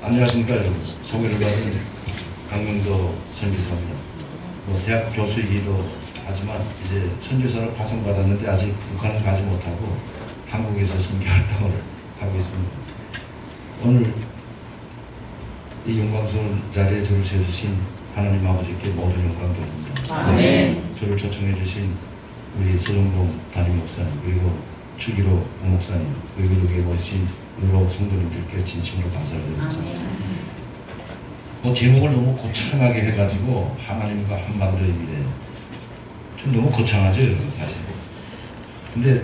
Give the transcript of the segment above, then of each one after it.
안녕하십니까 여러분. 소개를 받은 강명도 선교사입니다. 대학 교수이기도 하지만 이제 선교사로 파송받았는데 아직 북한을 가지 못하고 한국에서 선교 활동을 하고 있습니다. 오늘 이 영광스러운 자리에 저를 세우신 하나님 아버지께 모든 영광 돌립니다. 아멘. 저를 초청해 주신 우리 서정동 담임 목사님, 그리고 추기로 목사님, 그리고 여기에 오신 여러 성도님들께 진심으로 감사드립니다. 제목을 너무 거창하게 해가지고 하나님과 한반도의 미래, 좀 너무 거창하죠 사실. 근데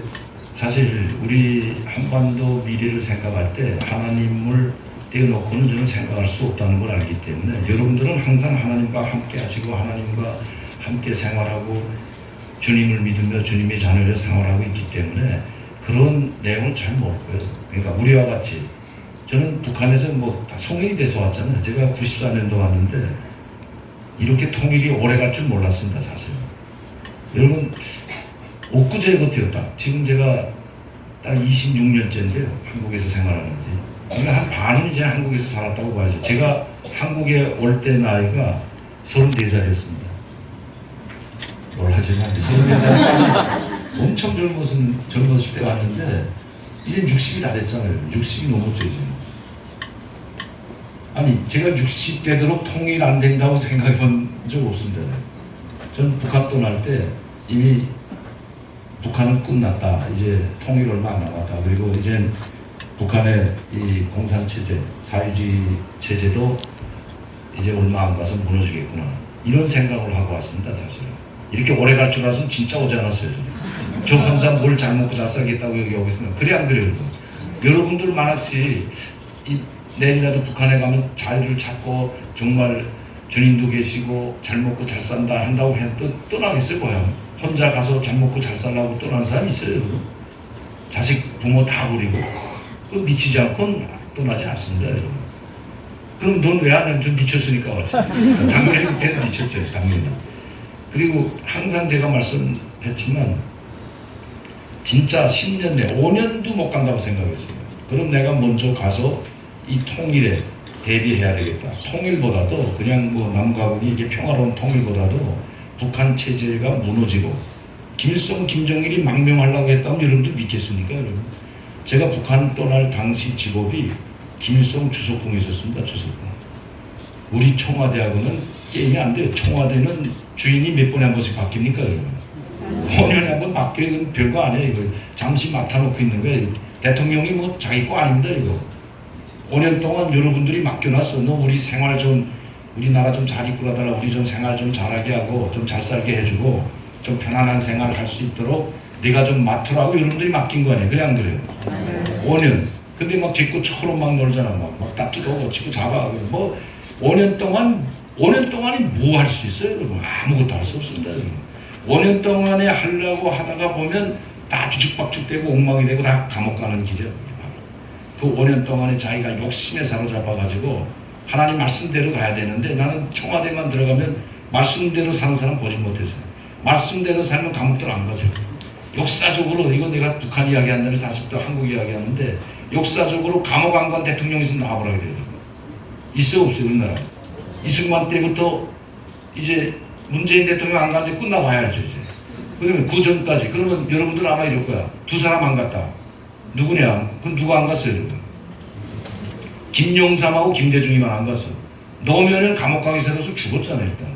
사실 우리 한반도 미래를 생각할 때 하나님을 떼어놓고는 저는 생각할 수 없다는 걸 알기 때문에, 여러분들은 항상 하나님과 함께 하시고 하나님과 함께 생활하고 주님을 믿으며 주님의 자녀로 생활하고 있기 때문에 그런 내용을 잘 모르고요. 그러니까 우리와 같이, 저는 북한에서 다 송일이 돼서 왔잖아요. 제가 94년도 왔는데 이렇게 통일이 오래 갈 줄 몰랐습니다 사실. 여러분, 엊그제부터였다. 지금 제가 딱 26년째인데요 한국에서 생활하는지. 그러니까 한 반은 이제 한국에서 살았다고 봐야죠. 제가 한국에 올 때 나이가 34살이었습니다. 놀라지만 34살까지 엄청 젊었을 때 왔는데 이제 60이 다 됐잖아요. 60이 넘었죠 이제. 아니, 제가 60 되도록 통일 안 된다고 생각해 본 적 없습니다. 전 북한 떠날 때 이미 북한은 끝났다. 이제 통일 얼마 안 남았다. 그리고 이제 북한의 이 공산체제, 사회주의 체제도 이제 얼마 안 가서 무너지겠구나. 이런 생각을 하고 왔습니다 사실. 이렇게 오래 갈 줄 알았으면 진짜 오지 않았어요. 저 혼자 뭘 잘 먹고 잘 살겠다고 여기 오고 있으면. 그래 안 그래요? 여러분들 만약시 내일이라도 북한에 가면 자유를 찾고 정말 주님도 계시고 잘 먹고 잘 산다 한다고 해도 떠나겠어요 뭐야? 혼자 가서 잘 먹고 잘 살라고 떠나는 사람이 있어요. 자식 부모 다 버리고 그 미치지 않고는 떠나지 않습니다 여러분. 그럼 넌 왜 안 해? 좀 미쳤으니까 왔지. 당연히 그때는 미쳤죠 당연히. 그리고 항상 제가 말씀했지만 진짜 10년 내 5년도 못 간다고 생각했어요. 그럼 내가 먼저 가서 이 통일에 대비해야 되겠다. 통일보다도 그냥 남과국이 이게 평화로운 통일보다도 북한 체제가 무너지고 김일성, 김정일이 망명하려고 했다면 여러분들 믿겠습니까 여러분? 제가 북한 떠날 당시 직업이 김일성 주석궁에 있었습니다. 주석궁. 우리 청와대하고는 게임이 안 돼요. 청와대는 주인이 몇 번에 한 번씩 바뀝니까 여러분? 5년에 한 번 바뀌어요. 이건 별거 아니에요. 이거 잠시 맡아놓고 있는 거예요. 대통령이 자기 거 아닙니다 이거. 5년 동안 여러분들이 맡겨놨어. 너 우리 생활 좀, 우리나라 좀 잘 이끌어달라. 우리 좀 생활 좀 잘하게 하고 좀 잘 살게 해주고 좀 편안한 생활을 할 수 있도록 네가 좀 맡으라고 여러분들이 맡긴 거 아니에요. 그래 안 그래요? 5년. 근데 뒤끝 처럼 막 놀잖아. 막 따뜻하고 치고 잡아. 5년 동안이 뭐 할 수 있어요 여러분? 아무것도 할 수 없습니다 여러분. 5년 동안에 하려고 하다가 보면 다 뒤죽박죽되고 엉망이 되고 다 감옥 가는 길이에요. 그 5년 동안에 자기가 욕심에 사로잡아가지고 하나님 말씀대로 가야 되는데, 나는 청와대만 들어가면 말씀대로 사는 사람 보지 못했어요. 말씀대로 살면 감옥들 안 가죠. 역사적으로, 이거 내가 북한 이야기한다면 다시 또 한국 이야기하는데, 역사적으로 감옥 안 간 대통령이 있으면 나와보라 그래요. 있어요 없어요 우리나라? 이승만 때부터 이제 문재인 대통령 안 간데 끝나봐야죠 이제. 그러면 그 전까지. 그러면 여러분들 아마 이럴 거야. 두 사람 안 갔다. 누구냐? 그럼 누가 안 갔어요 여러분? 김용삼하고 김대중이만 안 갔어. 노무현은 감옥 가기 싫어서 죽었잖아요 일단.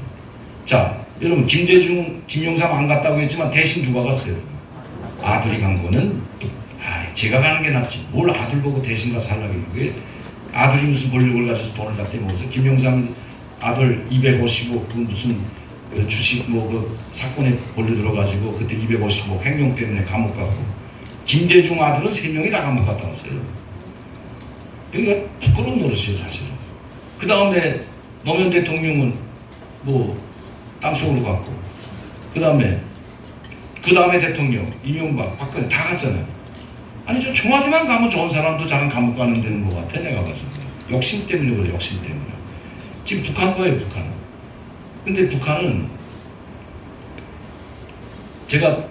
자 여러분, 김대중, 김용삼 안 갔다고 했지만 대신 누가 갔어요? 아들이 간 거는 제가 가는 게 낫지. 뭘 아들 보고 대신 가서 하려고 했는 거예요. 아들이 무슨 권력을 가져서 돈을 다 떼먹어서. 김용삼 아들 250억 그 무슨 주식 그 사건에 걸려 들어가지고 그때 250억 횡령 때문에 감옥 갔고, 김대중 아들은 3명이 다 감옥 갔다 왔어요. 그러니까 부끄러운 노릇이에요 사실은. 그 다음에 노무현 대통령은 땅속으로 갔고, 그 다음에 대통령 이명박, 박근혜 다 갔잖아요. 아니 저 청와대만 가면 좋은 사람도 저는 감옥 가는 데는 것 같아 내가 봐서. 욕심 때문에 그래, 욕심 때문에. 지금 북한 거예요 북한. 근데 북한은 제가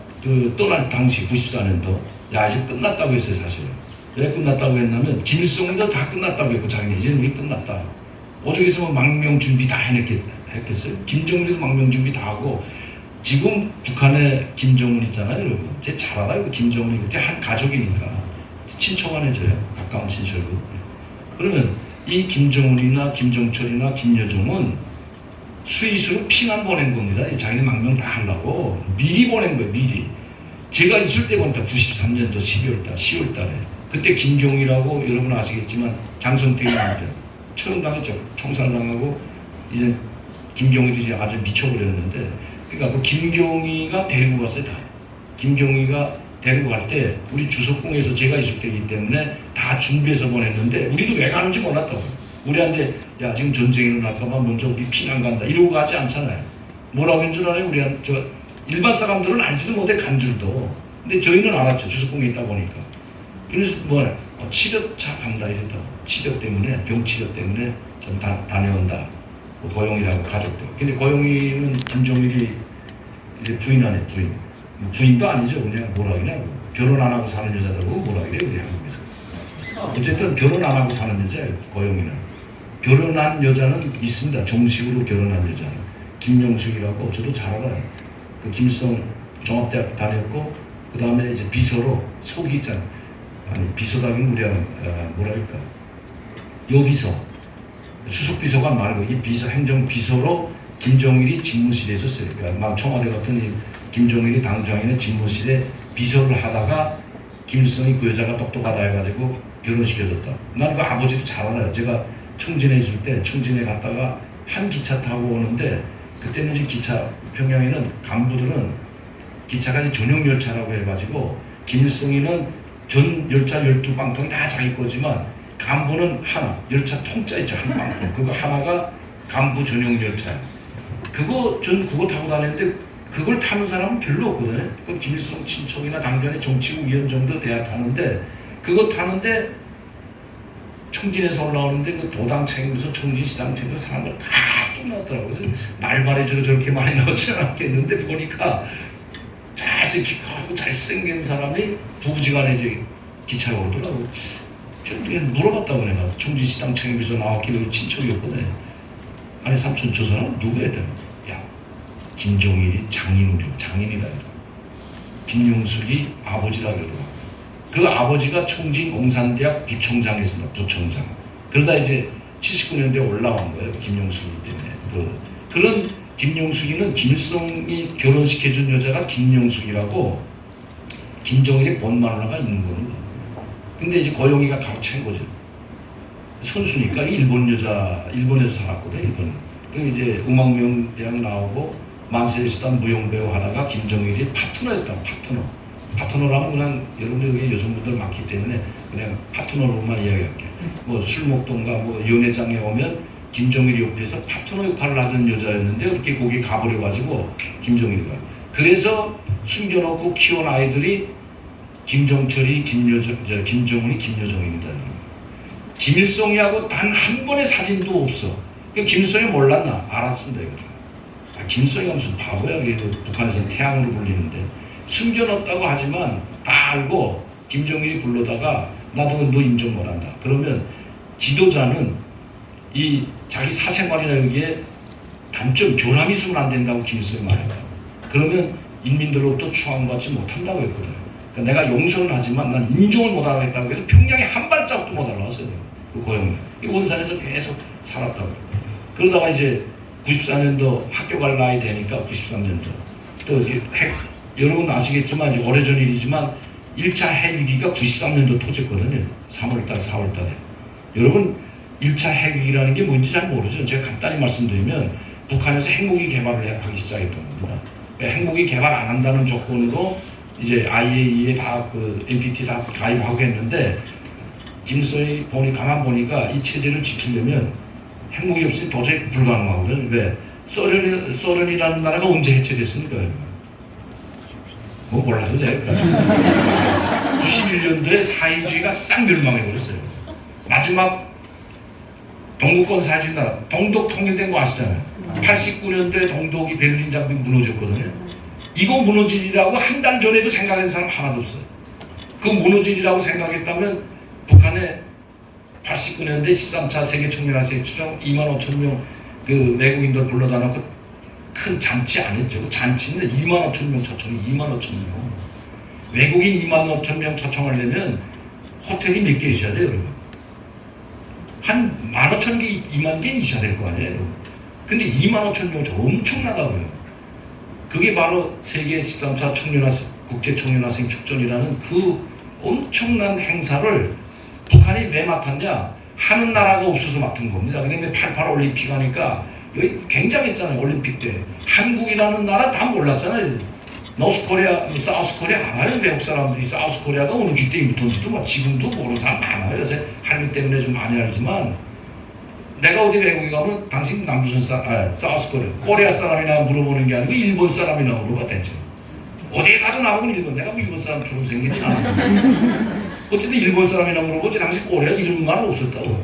떠날 당시 94년도 이제 끝났다고 했어요 사실은. 왜 끝났다고 했냐면 김일성도 다 끝났다고 했고 자기는 이제는 우리 끝났다. 오죽해서 뭐 망명 준비 다 했겠어요. 김정일도 망명 준비 다 하고 지금 북한의 김정은 있잖아요, 여러분. 제 잘 알아요, 김정은이. 그때 한 가족이니까 친척 안에 져요. 가까운 친척이고. 그러면 이 김정은이나 김정철이나 김여정은 스위스로 피난 보낸 겁니다. 자기네 망명 다 하려고 미리 보낸 거예요, 미리. 제가 있을 때 보니까 93년도 12월달, 10월달에 그때 김경이라고 여러분 아시겠지만 장성택이 나왔죠. 처음 당했죠. 총살당하고 이제 김경일이 이제 아주 미쳐버렸는데, 그러니까 그 김경이가 데리고 갔어요. 다. 김경이가 데리고 갈 때 우리 주석궁에서 제가 있을 때이기 때문에 다 준비해서 보냈는데 우리도 왜 가는지 몰랐다고. 우리한테 야 지금 전쟁이 일어날까봐 먼저 우리 피난 간다 이러고 가지 않잖아요. 뭐라고 한 줄 알아요? 우리한테 저 일반 사람들은 알지도 못해 간 줄도. 근데 저희는 알았죠. 주석궁에 있다 보니까. 그래서 뭐래? 치료차 간다 이랬다고. 치료 때문에, 병치료 때문에 좀 다녀온다. 뭐 고용이라고 가족들. 근데 고용이는 김정일이 이제 부인 안에 부인. 뭐 부인도 아니죠. 그냥 뭐라 그러냐. 결혼 안 하고 사는 여자들하고 뭐라 그래요. 우리 한국에서. 어쨌든 결혼 안 하고 사는 여자예요. 고용이는. 결혼한 여자는 있습니다. 정식으로 결혼한 여자는. 김영숙이라고 저도 잘 알아요. 그 김일성 종합대학 다녔고 그 다음에 이제 비서로 속이 있잖아요. 아니 비서다기는 우리가 뭐랄까 요비서 수석비서관 말고 이 비서 행정비서로 김정일이 집무실에 있었어요. 그러니까 막 청와대 같은 이 김정일이 당장에는 집무실에 비서를 하다가 김일성이 그 여자가 똑똑하다 해가지고 결혼시켜줬다. 난 그 아버지도 잘 알아요. 제가 청진에 있을 때 청진에 갔다가 한 기차 타고 오는데 그때는 이제 기차 평양에는 간부들은 기차가 이제 전용 열차라고 해가지고 김일성이는 전 열차 12방통이 다 자기 거지만 간부는 하나, 열차 통짜 있죠, 한 방통. 그거 하나가 간부 전용 열차야. 그거 타고 다녔는데 그걸 타는 사람은 별로 없거든요. 그 김일성 친척이나 당전의 정치국 위원 정도 돼야 타는데 그거 타는데 청진에서 올라오는데 그 도당 책임에서 청진 시당 책임에서 사람들 다 끝났더라고요. 그래서 날발해주로 저렇게 많이 나오지는 않겠는데 보니까 잘생기고 잘생긴 사람이 부부지간에 이제 기차가 오더라고. 좀 물어봤다고 내가 청진 시당 책임에서 나왔길래 친척이었거든. 아니 삼촌 저 사람 누구야? 야 김정일이 장인이다. 김용숙이 아버지라 그러더라고. 그 아버지가 청진 공산대학 부총장이었습니다. 부총장. 그러다 이제 79년대에 올라온 거예요. 김용숙이 때문에. 그런 김용숙이는 김일성이 결혼시켜준 여자가 김용숙이라고 김정일의 본 마누라가 있는 겁니다. 근데 이제 고용이가 가로챈 거죠. 선수니까 일본에서 살았거든. 일본. 그 이제 음악명대학 나오고 만세일수단 무용배우 하다가 김정일이 파트너였다고. 파트너라면 그냥 여러분 여기 여성분들 많기 때문에 그냥 파트너로만 이야기할게. 뭐 술목동가 뭐 연회장에 오면 김정일이 옆에서 파트너 역할을 하던 여자였는데 어떻게 거기 가버려가지고 김정일이가. 그래서 숨겨놓고 키운 아이들이 김정철이 김정은이 김여정입니다. 김일성이하고 단 한 번의 사진도 없어. 김일성이 몰랐나? 알았습니다. 이거. 김일성이가 무슨 바보야. 북한에서는 태양으로 불리는데. 숨겨놨다고 하지만 다 알고 김정일이 불러다가 나도 너 인정 못한다. 그러면 지도자는 이 자기 사생활이나 여기에 단점 교남이 있으면 안 된다고 김일성이 말했다. 그러면 인민들로부터 추앙받지 못한다고 했거든요. 그러니까 내가 용서는 하지만 난 인정을 못하겠다고 해서 평양에 한 발자국도 못 올라왔어요. 그 고영은. 이 원산에서 계속 살았다고. 그러다가 이제 94년도 학교 갈 나이 되니까 93년도 또 이제 여러분 아시겠지만 이제 오래전 일이지만 1차 핵위기가 93년도 터졌거든요. 3월달, 4월달에. 여러분 1차 핵위기라는 게 뭔지 잘 모르죠. 제가 간단히 말씀드리면 북한에서 핵무기 개발을 하기 시작했던 겁니다. 핵무기 개발 안 한다는 조건으로 이제 IAEA에 다 그 NPT 다 가입하고 했는데 김일성이 가만 보니까 이 체제를 지키려면 핵무기 없이 도저히 불가능하거든요. 왜? 소련이라는 나라가 언제 해체됐습니까? 뭐 몰라도 돼요. 91년도에 사회주의가 싹 멸망해버렸어요. 마지막 동구권 사회주의 나라, 동독 통일된 거 아시잖아요. 89년도에 동독이 베를린 장벽이 무너졌거든요. 이거 무너지리라고 한 달 전에도 생각한 사람 하나도 없어요. 그 무너지리라고 생각했다면 북한에 89년대 13차 세계총연합회 추정 2만 5천 명 그 외국인들 불러다 놓고 큰 잔치 안 했죠. 그 잔치는 2만 5천 명 초청, 2만 5천 명. 외국인 2만 5천 명 초청하려면 호텔이 몇 개 있어야 돼요, 여러분. 한 15,000개, 2만 개 있어야 될 거 아니에요, 여러분. 근데 2만 5천 명 엄청나다고요. 그게 바로 세계 13차 국제총연학생 축전이라는 그 엄청난 행사를 북한이 왜 맡았냐? 하는 나라가 없어서 맡은 겁니다. 근데 88 올림픽 하니까 여기 굉장했잖아요. 올림픽 때 한국이라는 나라 다 몰랐잖아요. 노스코리아, 사우스코리아 알아요. 외국 사람들이 사우스코리아가 어느 기때부터인지도 뭐 지금도 모르는 사람 많아요. 요새 한류 때문에 좀 많이 알지만 내가 어디 외국에 가면 당신 남조선 사우스코리아, 코리아 사람이나 물어보는 게 아니고 일본 사람이나 물어봤댔죠. 어디 가도 나보고 일본, 내가 뭐 일본 사람처럼 생기진 않아. 어쨌든 일본 사람이나 물어보지 당신 코리아 이름만 없었다고.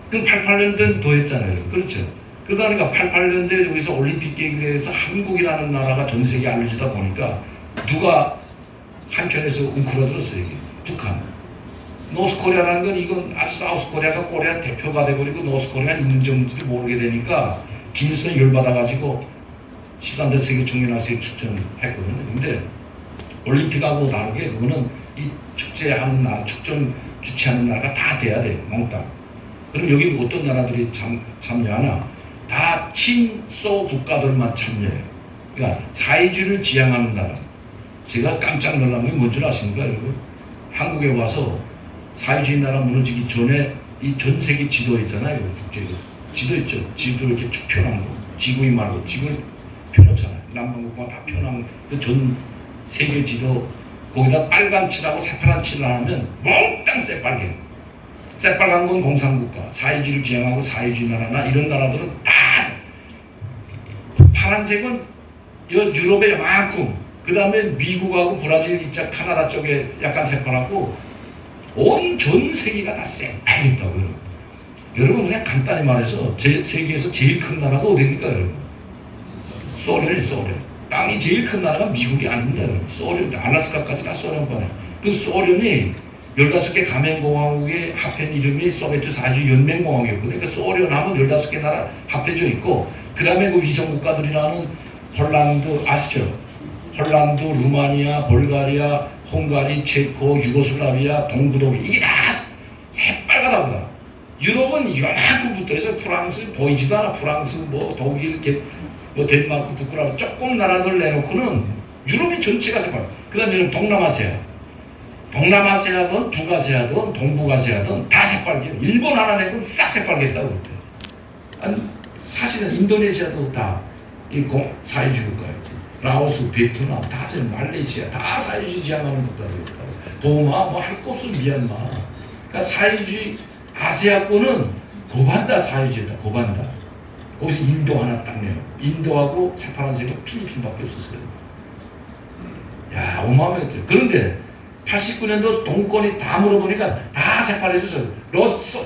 그럼 88년대는 더 했잖아요. 그렇죠. 그러다니까 88년대 여기서 올림픽 계획에 해서 한국이라는 나라가 전 세계에 알려지다 보니까 누가 한편에서 웅크러들었어요. 이게. 북한. 노스코리아라는 건 이건 아주 사우스코리아가 코리아 대표가 돼버리고 노스코리아가 있는 점인지도 모르게 되니까 김일성이 열받아가지고 13대 세계총연학생 축전을 했거든요. 근데 올림픽하고 다르게 그거는 이 축제하는 나라, 축전 주최하는 나라가 다 돼야 돼요. 몽땅. 그럼 여기 어떤 나라들이 참여하나? 다 친소 국가들만 참여해요. 그러니까 사회주의를 지향하는 나라. 제가 깜짝 놀란 게 뭔지 아십니까, 여러분? 한국에 와서 사회주의 나라 무너지기 전에 이 전 세계 지도 있잖아요. 국제 지도 있죠. 지도 이렇게 쭉 펴놓은 거. 지구인 말고 지구를 펴놓잖아요. 남반구가 다 펴놓은 그 전 세계 지도 거기다 빨간 칠하고 새파란 칠을 하면 몽땅 새빨개. 새빨간 건 공산국가, 사회주의를 지향하고 사회주의 나라나 이런 나라들은 다 파란색은 유럽의 요만큼, 그 다음에 미국하고 브라질, 이쪽 카나다 쪽에 약간 새파랗고 온 전 세계가 다 새빨겠다고요. 여러분 그냥 간단히 말해서 세계에서 제일 큰 나라가 어디입니까, 여러분? 소련이 소련. 땅이 제일 큰 나라가 미국이 아닙니다. 소련, 알라스카까지 다 소련권이에요. 그 소련이 15개 가맹공화국의 합한 이름이 소비에트 사회주의 연맹공화국이었거든요. 그러니까 소련하면 15개 나라 합해져 있고, 그 다음에 그 위성국가들이라는 폴란드, 아시죠? 폴란드, 루마니아, 볼가리아, 헝가리, 체코, 유고슬라비아, 동부독일, 이게 다 새빨갛다보다. 유럽은 요만큼 붙어있어요. 프랑스 보이지도 않아. 프랑스, 뭐 독일, 뭐 덴마크, 북구라 조금 나라들 내놓고는 유럽이 전체가 새빨. 그 다음에 동남아시아. 동남아시아든 북아시아든 동북아시아든 다 새빨개요. 일본 하나 내도 싹 새빨겠다고 그랬대요. 아니, 사실은 인도네시아도 다 사회주의 국가였지. 라오스, 베트남, 다 말레이시아 다 사회주의 지향하는 국가들이었다고. 보마 뭐 할 거 없어. 미얀마. 그러니까 사회주의 아시아권은 고반다 사회주의다. 고반다. 거기서 인도 하나 딱 내요. 인도하고 새파란색은 필리핀밖에 없었어요. 야, 어마어마했죠. 그런데 89년도 동권이 다 물어보니까 다 새파래졌어요.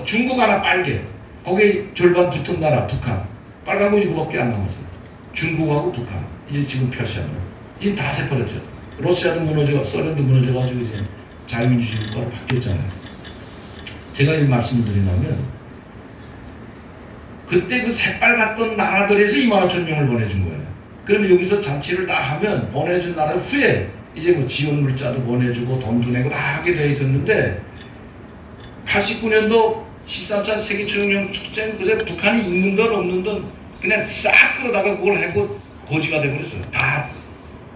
중국 하나 빨개. 거기에 절반 붙은 나라 북한. 빨간 거 이거밖에 안 남았어요. 중국하고 북한. 이제 지금 표시하면. 이제 다 새파랬죠. 러시아도 무너져, 소련도 무너져가지고 이제 자유민주주의 국가로 바뀌었잖아요. 제가 이 말씀을 드리냐면 그때 그 새빨갔던 나라들에서 2만 5천 명을 보내준 거예요. 그러면 여기서 잔치를 다 하면 보내준 나라 후에 이제 뭐 지원 물자도 보내주고 돈도 내고 다 하게 돼 있었는데 89년도 13차 세계총연합 축제는 그새 북한이 있는 돈 없는 돈 그냥 싹 끌어다가 그걸 하고 고지가 돼버렸어요. 다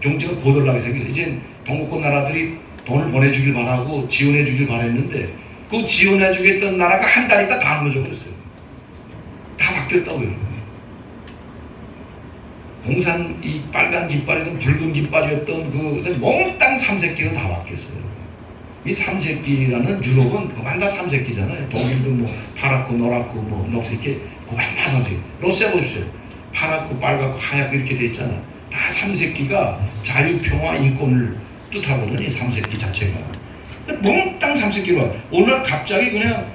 경제가 고돌나게 생겼어요. 이제 동구권 나라들이 돈을 보내주길 바라고 지원해주길 바랬는데 그 지원해주겠던 나라가 한 달 있다 다 무너져버렸어요. 다 바뀌었다고요. 공산 이 빨간 깃발이든 붉은 깃발이었던 그 몽땅 삼색기는 다 바뀌었어요. 이 삼색기라는 유럽은 그만 다 삼색기잖아요. 독일도 뭐 파랗고 노랗고 뭐 녹색이 그만 다 삼색기. 러시아 보십시오. 파랗고 빨갛고 하얗고 이렇게 돼 있잖아요. 다 삼색기가 자유, 평화, 인권을 뜻하거든요. 이 삼색기 자체가. 몽땅 삼색기로 오늘 갑자기 그냥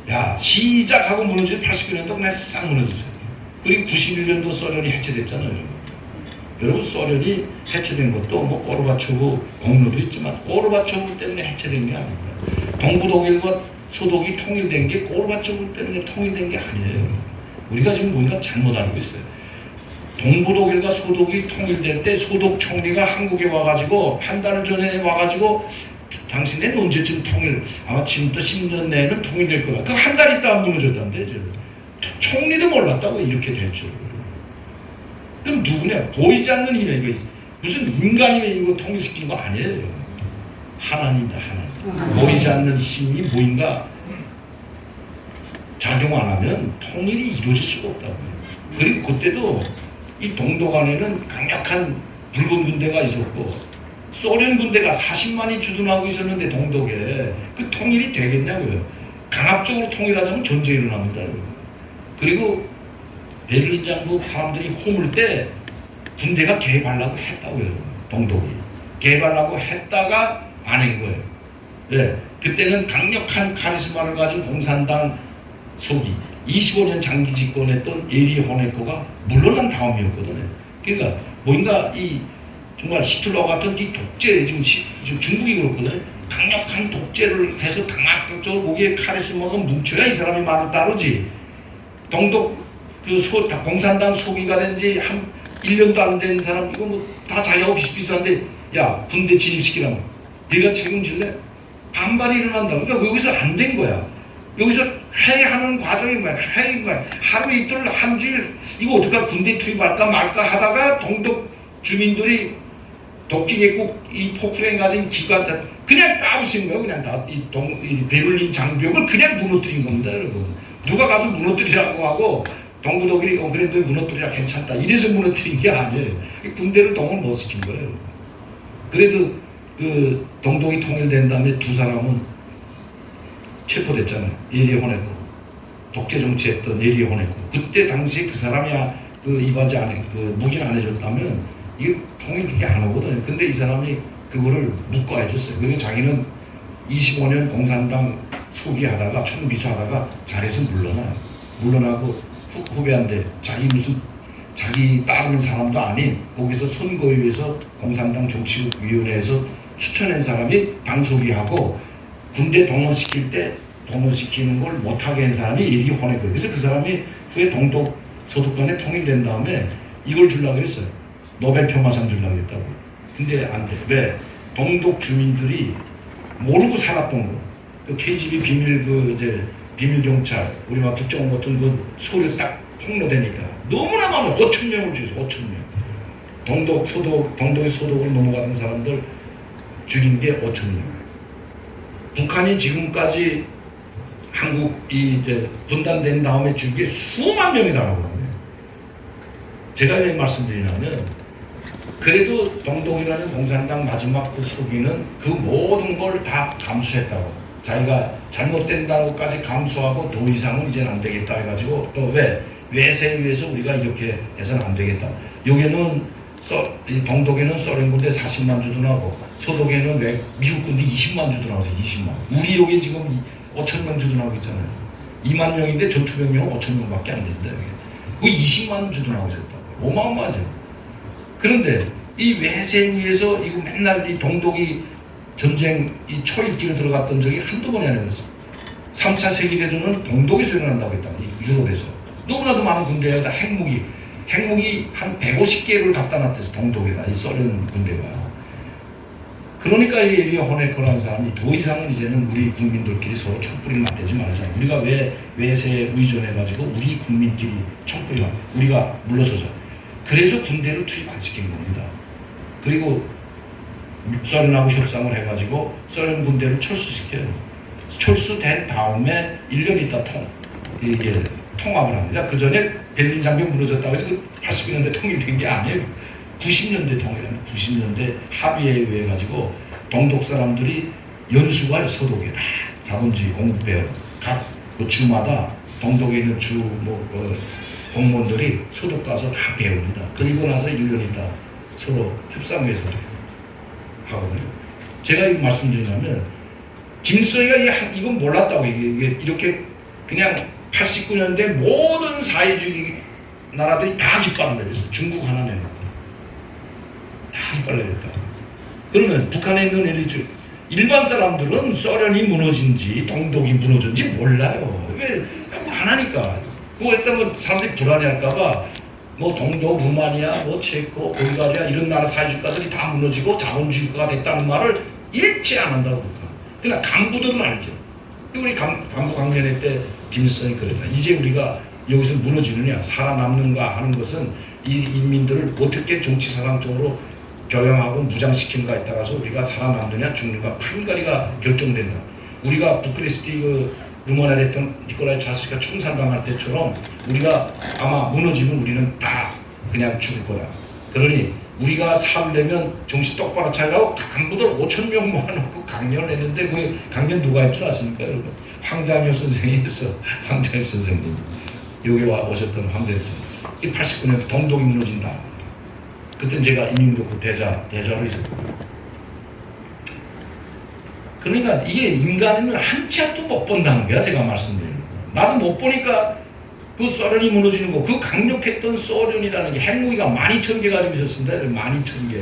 야 시작하고 무너지고 89년도 그냥 싹 무너졌어요. 그리고 91년도 소련이 해체됐잖아요. 여러분 소련이 해체된 것도 뭐 고르바초브 공로도 있지만 고르바초브 때문에 해체된 게 아닙니다. 동부독일과 소독이 통일된 게 골바초부 때문에 통일된 게 아니에요. 우리가 지금 뭔가 잘못 알고 있어요. 동부독일과 소독이 통일될 때 소독 총리가 한국에 와가지고 한 달 전에 와가지고 당신의 언제쯤 통일, 아마 지금부터 10년 내에는 통일될 거다. 그 한 달 있다가 무너졌단데 총리도 몰랐다고 이렇게 될 줄. 그럼 누구냐? 보이지 않는 힘에 이거 무슨 인간이 이거 통일시키는 거 아니에요. 하나님이다, 하나님. 보이지 않는 힘이 뭐인가 작용 안 하면 통일이 이루어질 수가 없다고요. 그리고 그때도 이 동독안에는 강력한 붉은 군대가 있었고 소련 군대가 40만이 주둔하고 있었는데 동독에 그 통일이 되겠냐고요. 강압적으로 통일하자면 전쟁이 일어납니다. 그리고 베를린 장벽 사람들이 호물 때 군대가 개입하려고 했다고요. 동독이 개입하려고 했다가 안 한 거예요. 네, 그때는 강력한 카리스마를 가진 공산당 소기 25년 장기 집권했던 에리 호네코가 물러난 다음이었거든요. 그러니까 뭔가 이 정말 히틀러 같은 이 독재, 지금 중국이 그렇거든요. 강력한 독재를 해서 강압적으로 거기에 카리스마가 뭉쳐야 이 사람이 말을 따르지. 동독 공산당 소기가 된 지 한 1년도 안 된 사람 이거 뭐 다 자기하고 비슷비슷한데 야 군대 진입시키라면 네가 책임질래? 반발이 일어난다. 그러니까 여기서 안 된 거야. 여기서 회의하는 과정이 뭐야? 회의 뭐야? 하루 이틀 한 주일 이거 어떡하 군대 투입할까 말까 하다가 동독 주민들이 독재개국 이 포크레인 가진 기관 그냥 까부신 거예요. 그냥 다 이 베를린 장벽을 그냥 무너뜨린 겁니다, 여러분. 누가 가서 무너뜨리라고 하고 동부독일이 그래 너 무너뜨리라 괜찮다 이래서 무너뜨린 게 아니에요. 군대를 동원 못 시킨 거예요. 그래도 그 동독이 통일된 다음에 두 사람은 체포됐잖아요. 에리 호네코 독재 정치했던 에리 호네코 그때 당시 그 사람이야 그 이바지 안에 그 무기를 안 해줬다면 이게 통일이 안 오거든요. 근데 이 사람이 그거를 묶어해줬어요. 그게 자기는 25년 공산당 소기하다가 총비서하다가 잘해서 물러나고 후배한테 자기 따르는 사람도 아닌 거기서 선거위에서 공산당 정치위원회에서 추천한 사람이 당소기하고 군대 동원시킬 때 동원시키는 걸 못하게 한 사람이 에리 호네코. 그래서 그 사람이 후에 동독 소독간에 통일된 다음에 이걸 주려고 했어요. 노벨 평화상 주려고 했다고. 근데 안 돼. 왜? 동독 주민들이 모르고 살았던 거. 그 KGB 비밀 경찰, 우리 막 국정원 같은 그 서류 딱 폭로되니까 너무나 많아. 5천 명을 죽였어. 5천 명. 동독의 소독을 넘어가는 사람들 죽인 게 5천 명. 북한이 지금까지 한국이 이제 분단된 다음에 죽인 게 수만 명이 나오거든요. 제가 왜 말씀드리냐면 그래도 동독이라는 공산당 마지막 그 소기는 그 모든 걸 다 감수했다고. 자기가 잘못된다고까지 감수하고 더 이상은 이제는 안 되겠다 해가지고 또 외세에 의해서 우리가 이렇게 해서는 안 되겠다. 여기는 동독에는 소련 군대 40만 주둔하고 소독에는 미국 군대 20만 주둔하고 20만. 우리 여기 지금 5천 명 주둔하고 있잖아요. 2만 명인데 전투병력은 5천 명밖에 안 된다. 그 20만 주둔하고 있었다고. 어마어마하죠. 그런데 이 외세에 의해서 이거 맨날 이 동독이 전쟁 이 초일기로 들어갔던 적이 한두 번이 아니었어요. 3차 세계대전은 동독에서 일어난다고 했다. 유럽에서. 너무나도 많은 군대에다 핵무기 한 150개를 갖다 놨댔어. 동독에다. 이 소련 군대가. 그러니까 이 에리 호네코라는 사람이 더 이상은 이제는 우리 국민들끼리 서로 촛불이 맞대지 말자. 우리가 왜 외세에 의존해가지고 우리 국민끼리 촛불이 우리가 물러서자. 그래서 군대를 투입 안 시킨 겁니다. 그리고 소련하고 협상을 해가지고 소련 군대를 철수시켜요. 철수된 다음에 1년 있다 통합을 합니다. 그 전에 베를린 장벽 무너졌다고 해서 80년대 통일된 게 아니에요. 90년대 통일합니다. 90년대 합의에 의해 가지고 동독 사람들이 연수가 서독에 다 자본주의 공부배워 각 그 주마다 동독에 있는 공무원들이 서독 가서 다 배웁니다. 그리고 나서 1년 있다 서로 협상해서 하거든요. 제가 이거 말씀드리냐면 김일성이가 이건 몰랐다고 이게 이렇게 그냥 89년대 모든 사회주의 나라들이 다 깃발을 내렸어요. 중국 하나 내놓고 다 깃발 내렸다. 그러면 북한에 있는 일반 사람들은 소련이 무너진지 동독이 무너진지 몰라요. 왜? 안 하니까. 그거 했다면 사람들이 불안해할까봐 뭐 동독, 루마니아, 뭐 체코, 불가리아 이런 나라 사회주의국가들이 다 무너지고 자본주의국가가 됐다는 말을 일체 안 한다고 그럴까. 그러나 간부들은 알죠. 우리 간부 강연회 때 김일성이 그랬다. 이제 우리가 여기서 무너지느냐 살아남는가 하는 것은 이 인민들을 어떻게 정치사상적으로 교양하고 무장시키는가에 따라서 우리가 살아남느냐 죽는가 판가리가 결정된다. 우리가 부크레스티 루마니아 됐던 니콜라이 차스가 총살당할 때처럼 우리가 아마 무너지면 우리는 다 그냥 죽을 거다. 그러니 우리가 살려면 정신 똑바로 차리라고 간부들 5,000명 모아놓고 강연을 했는데 그 강연 누가 할 줄 아십니까 여러분? 황장효 선생이 했어. 황장효 선생님. 여기 와 오셨던 황장효 선생님. 이 89년 동독이 무너진다. 그때 제가 이민국 대자로 있었거든요. 그러니까 이게 인간을 한 치 앞도 못 본다는 거야, 제가 말씀드리는 거. 나도 못 보니까 그 소련이 무너지는 거, 그 강력했던 소련이라는 게 핵무기가 12,000개 가지고 있었습니다. 12,000개.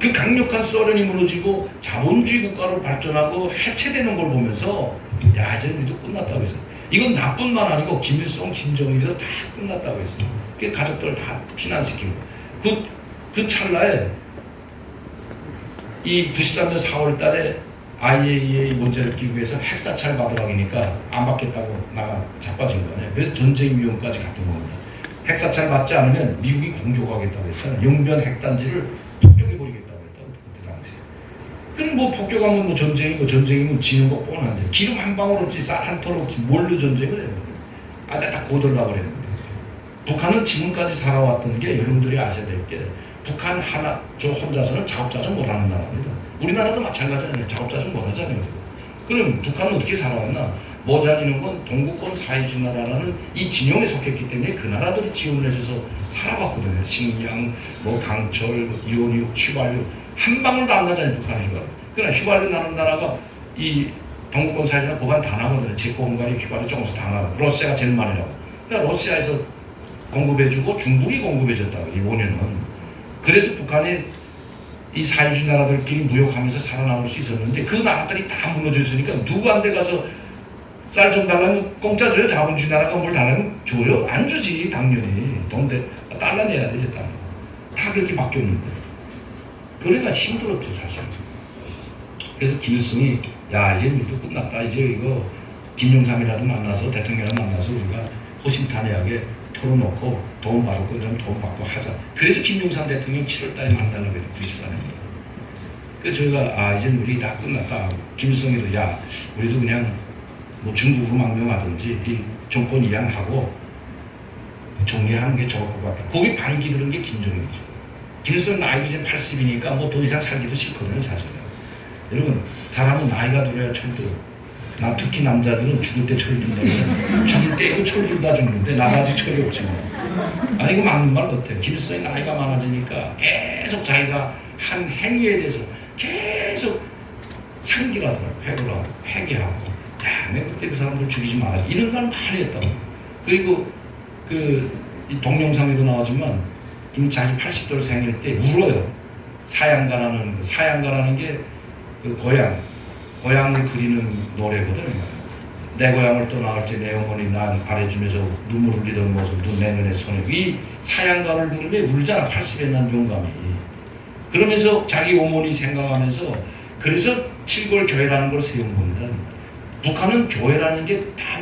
그 강력한 소련이 무너지고 자본주의 국가로 발전하고 해체되는 걸 보면서 야, 이제 우리도 끝났다고 했어. 이건 나뿐만 아니고 김일성, 김정일도 다 끝났다고 했어. 그 가족들 다 피난시키고. 그 찰나에 이 93년 4월 달에 IAEA 문제를 끼기 위해서 핵사찰 받으라니까 안 받겠다고 나가 자빠진 거네. 그래서 전쟁 위험까지 갔던 겁니다. 핵사찰 받지 않으면 미국이 공격하겠다고 했잖아요. 영변 핵단지를 폭격해버리겠다고 했다고 그때 당시에. 그럼 뭐 폭격하면 뭐 전쟁이고 전쟁이면 지는 거 뻔한데 기름 한 방울 없지 쌀 한 톨 없지 뭘로 전쟁을 해요. 다 고들라고 그래요. 북한은 지금까지 살아왔던 게 여러분들이 아셔야 될 게 북한 하나 저 혼자서는 작업자전 못하는 나라입니다. 우리나라도 마찬가지잖아요. 작업자전 못하잖아요. 그럼 북한은 어떻게 살아왔나? 모자리는 건 동구권 사회주의 나라라는 이 진영에 속했기 때문에 그 나라들이 지원을 해줘서 살아왔거든요. 식량, 뭐 강철, 이온유, 휘발유 한 방울도 안 나잖아요. 북한 휘발유. 그러나 휘발유 나는 나라가 이 동구권 사회주의나 보관 다 나거든요. 체코, 헝가리 휘발유 조금씩 다 나고 러시아가 제일 많이 나고. 그러니까 러시아에서 공급해주고 중국이 공급해줬다고 이 5년은. 그래서 북한이 이 사회주의 나라들끼리 무역하면서 살아남을 수 있었는데 그 나라들이 다 무너져 있으니까 누구한테 가서 쌀 좀 달라면 공짜 줘요? 자본주의 나라가 뭘 달라면 줘요? 안 주지 당연히. 돈 달러 내야 되지 달러. 다 그렇게 바뀌었는데. 그러니까 힘들었죠 사실. 그래서 김일성이 야 이제 우리도 끝났다. 이제 이거 김영삼이라도 만나서 대통령이라도 만나서 우리가 호심탄회하게 털어놓고 돈 받을 건 좀 돈 받고 하자. 그래서 김영삼 대통령 7월달에 만나려고 해요. 94년에. 그래서 저희가 이제 우리 다 끝났다. 김일성이도 야 우리도 그냥 뭐 중국으로 망명하든지 이 정권 이양하고 정리하는 게 좋을 것 같다. 거기 반기 들은 게 김정일이죠. 김일성 나이가 이제 80이니까 뭐 더 이상 살기도 싫거든요 사실은. 여러분 사람은 나이가 들어야 철 들어. 나 특히 남자들은 죽을 때 철이 든다고. 죽을 때 이거 철 들다 죽는데 나는 아직 철이 없지만. 아니 이거 맞는 말 같아요. 김일성이 나이가 많아지니까 계속 자기가 한 행위에 대해서 계속 상기하더라고요. 회고하고 회개하고 야 내가 그때 그 사람들 죽이지 말아야 이런 말 많이 했다고. 그리고 이 동영상에도 나오지만 자기 80돌 생일 때 울어요. 사양가라는 게 그 고향을 그리는 노래거든요. 내 고향을 떠나올 때 내 어머니 난 바래주면서 눈물 흘리던 모습도 내 눈에 손에 이 사양가를 부르면 울잖아. 80에 난 용감이. 그러면서 자기 어머니 생각하면서 그래서 칠골 교회라는 걸 세운 겁니다. 북한은 교회라는 게 다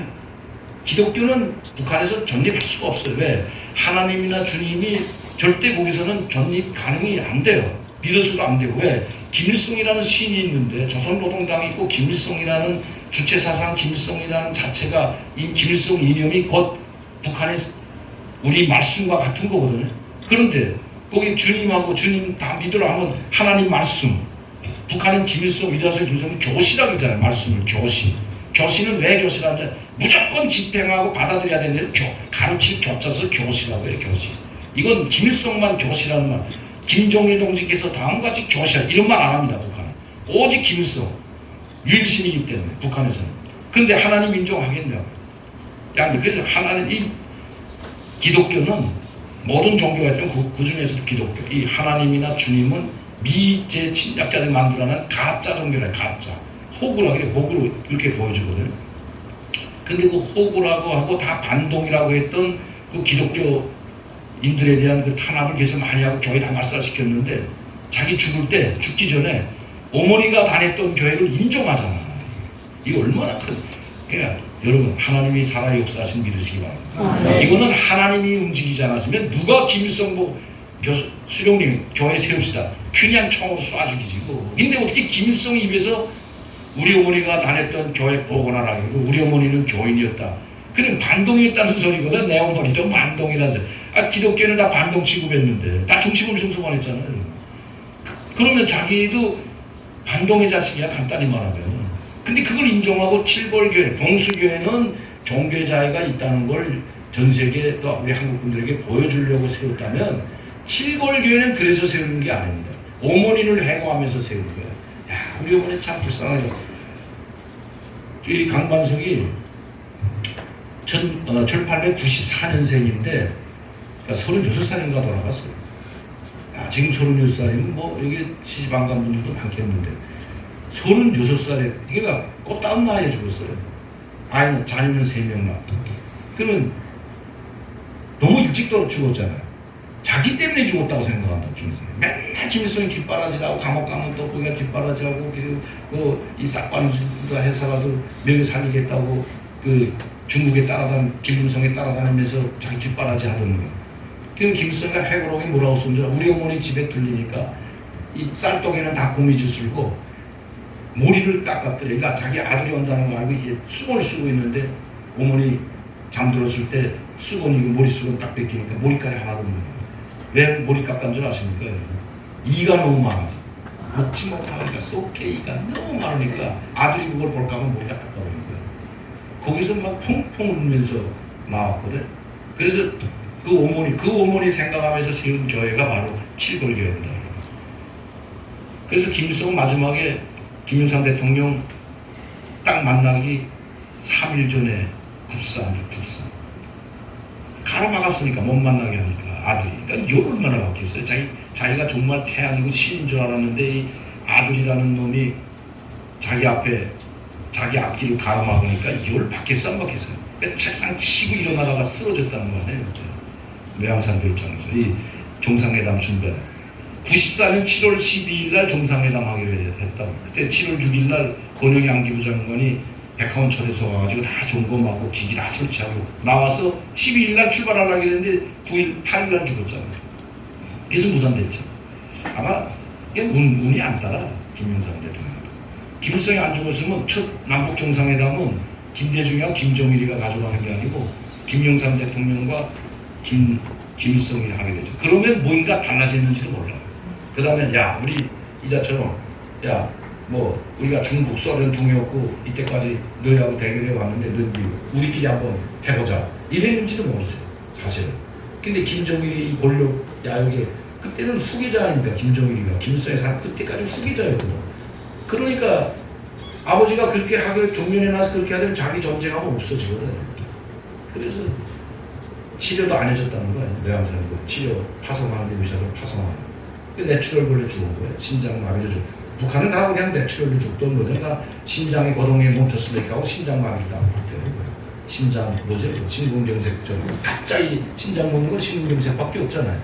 기독교는 북한에서 전립할 수가 없어요. 왜? 하나님이나 주님이 절대 거기서는 전립 가능이 안 돼요. 믿어서도 안 되고. 왜? 김일성이라는 신이 있는데 조선노동당이 있고 김일성이라는 주체사상 김일성이라는 자체가 이 김일성 이념이 곧 북한의 우리 말씀과 같은 거거든요. 그런데 거기 주님하고 주님 다 믿으라 하면 하나님 말씀. 북한은 김일성, 위대하신 김일성이 교시라고 했잖아요. 말씀을 교시. 교시는 왜 교시라는데 무조건 집행하고 받아들여야 되는데 가르칠 교자서 교시라고 해요. 교시. 이건 김일성만 교시라는 말. 김정일 동지께서 다음같이 교시라 이런 말 안 합니다. 북한은. 오직 김일성. 유일신이기 때문에 북한에서는. 그런데 하나님 인정하겠냐고. 그래서 하나님 이 기독교는 모든 종교가 있지만 그 중에서도 기독교 이 하나님이나 주님은 미제 침략자들이 만들어낸 가짜 종교래. 가짜 호구라고 해요. 호구로 이렇게 보여주거든요. 근데 그 호구라고 하고 다 반동이라고 했던 그 기독교인들에 대한 그 탄압을 계속 많이 하고 교회 다 말살시켰는데 자기 죽기 전에 어머니가 다녔던 교회를 인정하잖아. 이거 얼마나 큰. 그러니까 여러분, 하나님이 살아 역사하신 믿으시기 바랍니다. 이거는 하나님이 움직이지 않았으면 누가 김일성 수령님 교회 세웁시다. 그냥 총으로 쏴 죽이지고. 근데 어떻게 김일성 입에서 우리 어머니가 다녔던 교회 복원하라고 우리 어머니는 교인이었다. 그럼 반동이었다는 소리거든. 내 어머니도 반동이라서. 기독교는 다 반동 취급했는데 다 정치범 성소만 했잖아요. 그러면 자기도 반동의 자식이야, 간단히 말하면. 근데 그걸 인정하고 칠벌교회, 봉수교회는 종교의 자유가 있다는 걸 전 세계 또 우리 한국 분들에게 보여주려고 세웠다면 칠벌교회는 그래서 세우는 게 아닙니다. 어머니를 해고하면서 세운 거예요. 야, 우리 어머니 참 불쌍하죠. 이 강반석이 1894년생인데 그러니까 36살인가 돌아갔어요. 지금 36살이면 뭐 여기 시집 안 간 분들도 많겠는데 36살에 그러니까 꽃다운 나이에 죽었어요. 자녀는 3명 낳고. 그러면 너무 일찍 죽었잖아요. 자기 때문에 죽었다고 생각한다. 김일성이 맨날 김일성이 뒷바라지하고 감옥 가면 또 거기가 뒷바라지하고 그리고 이 싹관주가 해서라도 명예 살리겠다고 그 중국에 김일성에 따라다니면서 자기 뒷바라지 하던 거예요. 그럼 김일성이가 해고록이 뭐라고 썼는지 우리 어머니 집에 들리니까 이 쌀떡에는 다 고미줄 쓸고 머리를 깎았더래. 그러니까 자기 아들이 온다는 거 알고 이제 수건을 쓰고 있는데 어머니 잠들었을 때 수건이 머리 수건 딱 뺏기니까 머리카락이 하나도 없는 거예요. 왜 머리 깎은 줄 아십니까? 이가 너무 많아서 먹지 못하니까 쏙게 이가 너무 많으니까 아들이 그걸 볼까 하면 머리가 깎아버린 거예요. 거기서 막 펑펑 울면서 나왔거든. 그래서 그 어머니 생각하면서 세운 교회가 바로 칠벌교회입니다. 그래서 김일성 마지막에 김영삼 대통령 딱 만나기 3일 전에 굽산. 가로막았으니까 못 만나게 하니까 아들이. 그러니까 요 얼마나 막혔어요. 자기가 정말 태양이고 신인 줄 알았는데 이 아들이라는 놈이 자기 앞길을 가로막으니까 열 박혔어 안 박혔어요. 그러니까 책상 치고 일어나다가 쓰러졌다는 거 아니에요. 매왕산 별장에서 이 정상회담 준비. 94년 7월 12일 날 정상회담 하기로 했다고. 그때 7월 6일 날 권영희 안기부 장관이 백화원철에서 와가지고 다 점검하고 기기 다 설치하고 나와서 12일 날 출발하려고 했는데 8일 날 죽었잖아요. 그래서 무산됐죠. 아마 이게 운이 안 따라 김영삼 대통령. 김일성이 안 죽었으면 첫 남북 정상회담은 김대중이와 김정일이가 가져가는 게 아니고 김영삼 대통령과 김일성이 하게 되죠. 그러면 뭔가 달라졌는지도 몰라요. 그 다음에 야 우리 이자처럼 야 뭐 우리가 중국 소련 동해였고 이때까지 너희하고 대결해 왔는데 너희 우리끼리 한번 해보자 이랬는지도 모르죠 사실은. 근데 김정일이 이 권력 야욕에 그때는 후계자 아닙니까? 김정일이가 김일성의 사람 그때까지 후계자였거든. 그러니까 아버지가 그렇게 하길 정면에 나서 그렇게 하면 자기 전쟁하면 없어지거든. 그래서 치료도 안 해줬다는 거예요. 뇌암살이 치료 파송하는데 의사를 파송하는 내추럴 걸려 죽은 거예요. 심장 마비로 죽. 북한은 다 그냥 내추럴로 죽던 거죠. 다 심장이 거동에 멈췄으니까 하고 심장 마비도 다 바뀌어요. 심장 뭐죠? 심근경색전. 갑자기 심장 먹는 건 심근경색밖에 없잖아요.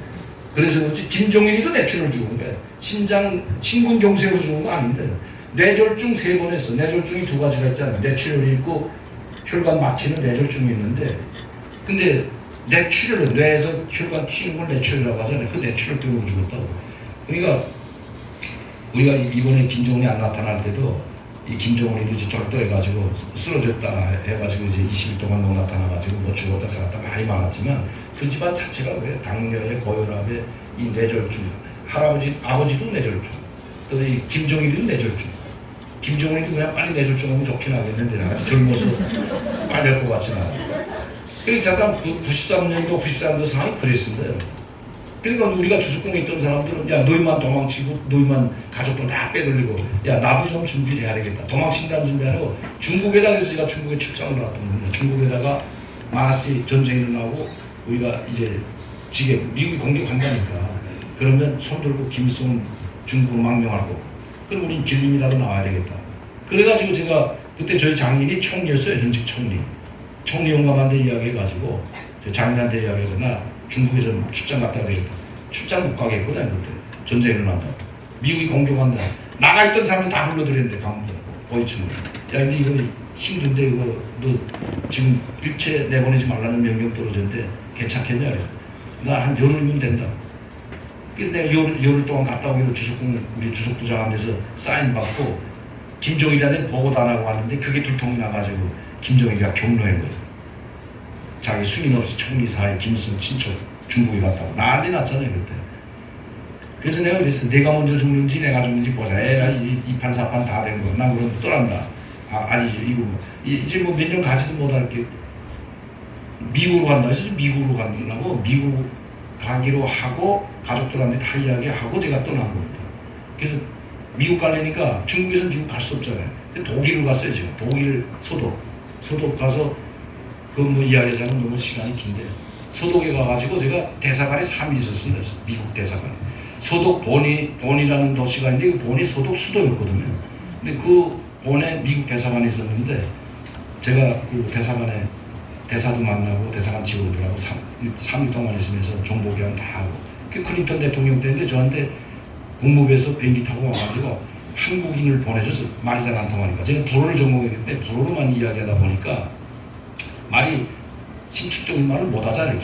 그래서 그렇지 김정일이도 내추럴 죽은 거예요. 심근경색으로 죽은 거 아닌데 뇌졸중 3번 했어. 뇌졸중이 2가지가 있잖아요. 내추럴이 있고 혈관 막히는 뇌졸중이 있는데 근데 뇌출혈은 뇌에서 혈관 튀는 걸 뇌출혈이라고 하잖아요. 그 뇌출혈 때문에 죽었다고. 그러니까 우리가 이번에 김정은이 안 나타날 때도 이 김정은이 이제 절도해가지고 쓰러졌다 해가지고 이제 20일 동안 못 나타나가지고 뭐 죽었다 살았다 많이 많았지만 그 집안 자체가 그래. 당뇨에 고혈압에 이 뇌졸중, 아버지도 뇌졸중, 또 이 김정일이도 뇌졸중. 김정은이도 그냥 빨리 뇌졸중하면 좋긴 하겠는데 아직 젊어서 빨리 할 것 같지는 않아요. 그러니까 잠깐 93년도 94년도 상황이 그랬습니다. 그러니까 우리가 주석궁에 있던 사람들은 야 너희만 도망치고 너희만 가족들 다 빼돌리고 야 나도 좀 준비를 해야 되겠다. 도망친다는 준비 아니고 중국에다 그래서 제가 중국에 출장을 나왔던 겁니다. 중국에다가 마시 전쟁이 일어나고 우리가 이제 지금 미국이 공격한다니까 그러면 손들고 김일성은 중국으로 망명할 거고. 그럼 우린 길림이라도 나와야 되겠다. 그래가지고 제가 그때 저희 장인이 총리였어요. 현직 총리. 총리 용감한데 이야기해가지고 장인한테 이야기해서 나 중국에 좀 출장 갔다 와야 되겠다. 출장 못 가겠거든 그때. 전쟁이 일어난다. 미국이 공격한다. 나가 있던 사람들 다 불러들였는데 강원도 보이층으로. 야 근데 이거 힘든데 이거 너 지금 일체 내보내지 말라는 명령 떨어졌는데 괜찮겠냐 그래서 나 한 열흘이면 된다. 그래서 내가 열흘 동안 갔다 오기로 우리 주석부장한테서 사인 받고 김정일한테 보고도 안 하고 왔는데 그게 들통이 나가지고 김정일이가 경로한 거예요. 자기 승인 없이 총리 사회 김일성 친척 중국에 갔다고 난리 났잖아요 그때. 그래서 내가 그랬어. 내가 먼저 죽는지 내가 죽는지 보자. 에라 이판사판 다 된 거. 나 그럼 떠난다. 아니지 이거 이제 뭐 몇 년 가지도 못할 게 미국으로 간다 해서 미국으로 간다고 미국 가기로 하고 가족들한테 다 이야기하고 제가 떠난 겁니다. 그래서 미국 가려니까 중국에서 미국 갈 수 없잖아요. 근데 독일을 갔어요 지금. 독일 소독 가서 그 뭐 이야기하자면 너무 시간이 긴데 소독에 가가지고 제가 대사관에 3일 있었습니다. 미국 대사관에. 소독 본이라는 도시가 있는데 그 본이 소독 수도였거든요. 근데 그 본에 미국 대사관에 있었는데 제가 그 대사관에 대사도 만나고 대사관 직원들하고 3일 동안 있으면서 정보 교환 다 하고 그 클린턴 대통령 때인데 저한테 국무부에서 비행기 타고 와가지고 한국인을 보내줘서 말이 잘 안 통하니까 저는 불어를 전공했는데 불어로만 이야기하다 보니까 말이 신축적인 말을 못 하잖아요.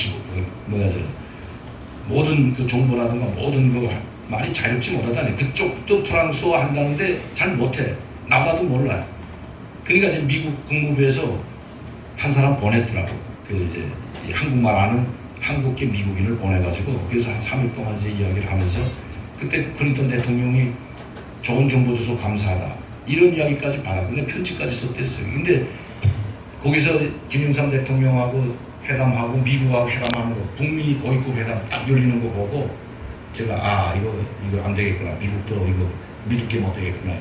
모든 그 정보라든가 모든 그 말이 자유롭지 못하다니. 그쪽도 프랑스어 한다는데 잘 못해. 나보다도 몰라요. 그러니까 이제 미국 국무부에서 한 사람 보냈더라고. 그 이제 한국말 아는 한국계 미국인을 보내가지고 그래서 한 3일 동안 이제 이야기를 하면서 그때 클린턴 대통령이 좋은 정보 줘서 감사하다. 이런 이야기까지 받았는데 편지까지 썼댔어요. 근데 거기서 김영삼 대통령하고 회담하고 미국하고 회담하는 거, 북미 고위급 회담 딱 열리는 거 보고 제가 이거 안 되겠구나. 미국도 이거 믿을 게 못 되겠구나.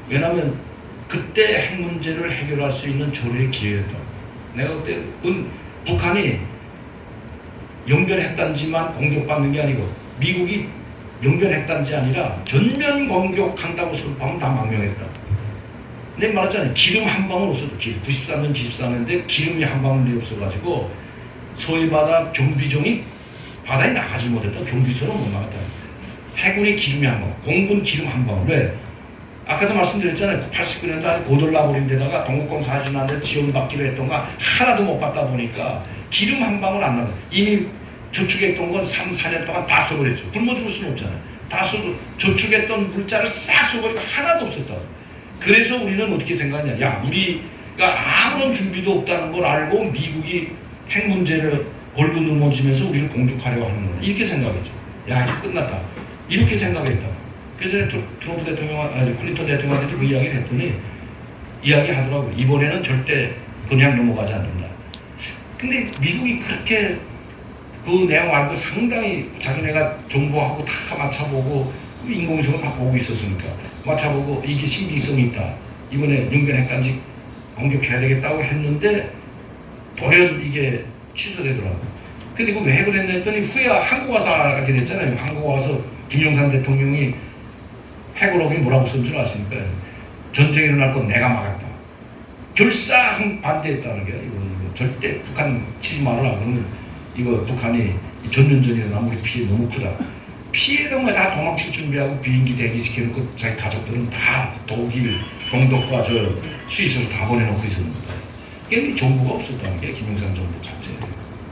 왜냐하면 그때 핵 문제를 해결할 수 있는 조례의 기회였다. 내가 그때 북한이 영변 핵단지만 공격받는 게 아니고 미국이 영변 핵단지 아니라 전면 공격한다고 선포하면 다 망명했다. 내가 말했잖아요. 기름 한 방울 없어도 93년, 94년인데 기름이 한 방울이 없어가지고 소해바다 경비정이 바다에 나가지 못했다. 경비소로 못 나갔다. 해군의 기름이 한 방울, 공군 기름 한 방울. 왜? 아까도 말씀드렸잖아요. 89년도 아주 고돌라버린 데다가 동국권 사진하는데 지원받기로 했던 거 하나도 못 받다 보니까 기름 한 방울 안 나가. 이미 저축했던 건 3, 4년 동안 다 써버렸죠. 굶어 죽을 수는 없잖아요. 다 저축했던 물자를 싹 써버리고 하나도 없었다. 그래서 우리는 어떻게 생각하냐. 야, 우리가 아무런 준비도 없다는 걸 알고 미국이 핵 문제를 걸고 넘어지면서 우리를 공격하려고 하는 거야. 이렇게 생각했죠. 야, 이제 끝났다. 이렇게 생각했다. 그래서 트럼프 대통령, 클린턴 대통령한테 그 이야기를 했더니 이야기하더라고요. 이번에는 절대 그냥 넘어가지 않는다. 근데 미국이 그렇게 그 내용 알고 상당히 자기네가 정보하고 다 맞춰보고 인공위성을 다 보고 있었으니까 맞춰보고 이게 신빙성이 있다. 이번에 영변 핵단지 공격해야 되겠다고 했는데 돌연 이게 취소되더라고요. 근데 이거 왜 그랬냐 했더니 후에 한국 와서 알게 됐잖아요. 한국 와서 김영삼 대통령이 핵을 오게 뭐라고 쓴 줄 아십니까? 전쟁이 일어날 건 내가 막았다. 결사항 반대했다는 게 이거 절대 북한 치지 말아라. 그러면 이거 북한이 전면전이 일어나면 우리 피해 너무 크다. 피해는 다 도망칠 준비하고 비행기 대기시켜놓고 자기 가족들은 다 독일, 동독과 저 스위스로 다 보내놓고 있었는데 그게 정보가 없었다는 게 김영삼 정부 자체.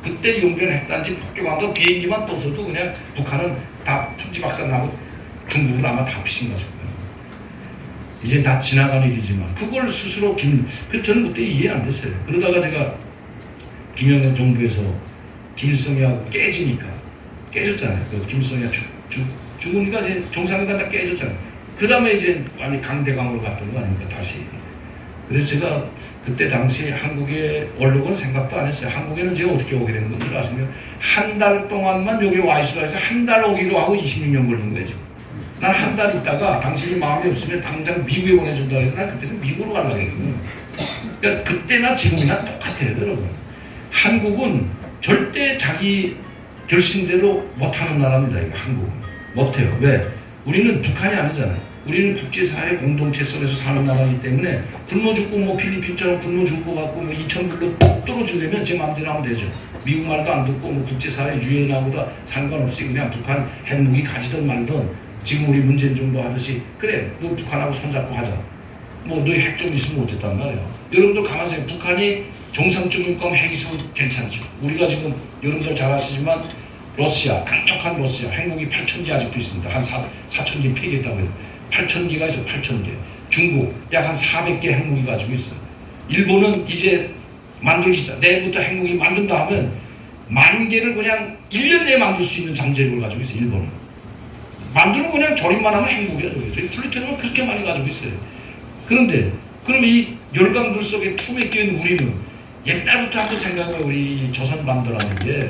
그때 영변 핵단지 폭격한다고 비행기만 떠서도 그냥 북한은 다 풍지박산나고 중국은 아마 다 피신 것일 거예요. 이제 다 지나간 일이지만 그걸 스스로 저는 그때 이해 안 됐어요. 그러다가 제가 김영삼 정부에서 김일성이하고 깨졌잖아요. 그 김일성이가 죽으니까 이제 정상회담 다 깨졌잖아요. 그 다음에 이제 완전 강대강으로 갔던 거 아닙니까, 다시. 그래서 제가 그때 당시 한국에 오려고는 생각도 안 했어요. 한국에는 제가 어떻게 오게 된 건지 아시면 한 달 동안만 여기 와 있으라 해서 한 달 오기로 하고 26년 걸린 거예요, 지금. 난 한 달 있다가 당신이 마음이 없으면 당장 미국에 보내준다 해서 난 그때는 미국으로 가려고 했거든요. 그러니까 그때나 지금이나 똑같아요, 여러분. 한국은 절대 자기 결심대로 못하는 나라입니다, 이거 한국은. 못해요. 왜? 우리는 북한이 아니잖아요. 우리는 국제사회 공동체 속에서 사는 나라이기 때문에 굶어 죽고 뭐 필리핀처럼 굶어 죽을 것 같고 뭐 2,000불로 떨어지려면 제 마음대로 하면 되죠. 미국 말도 안 듣고 뭐 국제사회 유엔하고도 상관없이 그냥 북한 핵무기 가지든 말든 지금 우리 문재인 정부 하듯이 그래 너 북한하고 손잡고 하자. 뭐 너희 핵 좀 있으면 못했단 말이야. 여러분들 가만히 생각해. 북한이 정상적인 거면 핵 있으면 괜찮죠. 우리가 지금 여러분들 잘 아시지만 러시아, 강력한 러시아 핵무기 8,000개 아직도 있습니다. 한 4,000개 폐기했다고 해요. 8,000개가 있어요. 8,000개. 중국 약 한 400개 핵무기 가지고 있어요. 일본은 이제 만들기 시작. 내일부터 핵무기 만든다 하면 10,000개를 그냥 1년 내에 만들 수 있는 잠재력을 가지고 있어요. 일본은. 만들면 그냥 조립만 하면 핵무기야. 저희 플루토늄은 그렇게 많이 가지고 있어요. 그런데 그럼 이 열강들 속에 틈에 끼인 우리는 옛날부터 한번 생각해. 우리 조선반도라는 게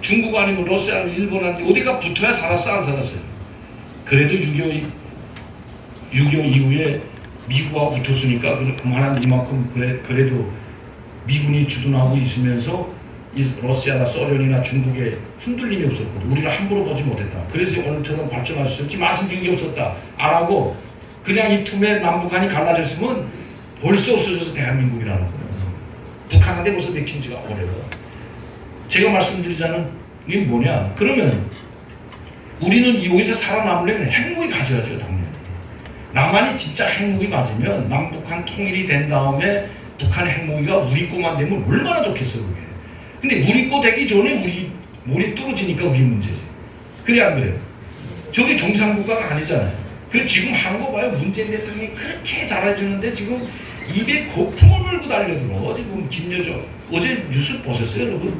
중국 아니면 러시아 아니면 일본 아니면 어디가 붙어야 살았어 안 살았어요. 그래도 6.25 이후에 미국하고 붙었으니까 그만한 이만큼 그래도 미군이 주둔하고 있으면서 이 러시아나 소련이나 중국에 흔들림이 없었거든. 우리를 함부로 보지 못했다. 그래서 오늘처럼 발전할 수 있었지 말씀드린 게 없었다. 안 하고 그냥 이 틈에 남북한이 갈라졌으면 벌써 없어져서 대한민국이라는 거예요. 북한한테 벌써 맥힌 지가 오래요. 제가 말씀드리자는 이게 뭐냐. 그러면 우리는 여기서 살아남으려면 핵무기 가져야죠. 당연히. 남한이 진짜 핵무기 가지면 남북한 통일이 된 다음에 북한 핵무기가 우리 거만 되면 얼마나 좋겠어요. 그게. 근데 우리 거 되기 전에 우리 몰이 떨어지니까 그게 문제지. 그래 안 그래요? 저게 정상국가가 아니잖아요. 그리고 지금 한 거 봐요. 문재인 대통령이 그렇게 잘해주는데 지금 입에 거품을 물고 달려들어. 지금 김여정 어제 뉴스 보셨어요 여러분?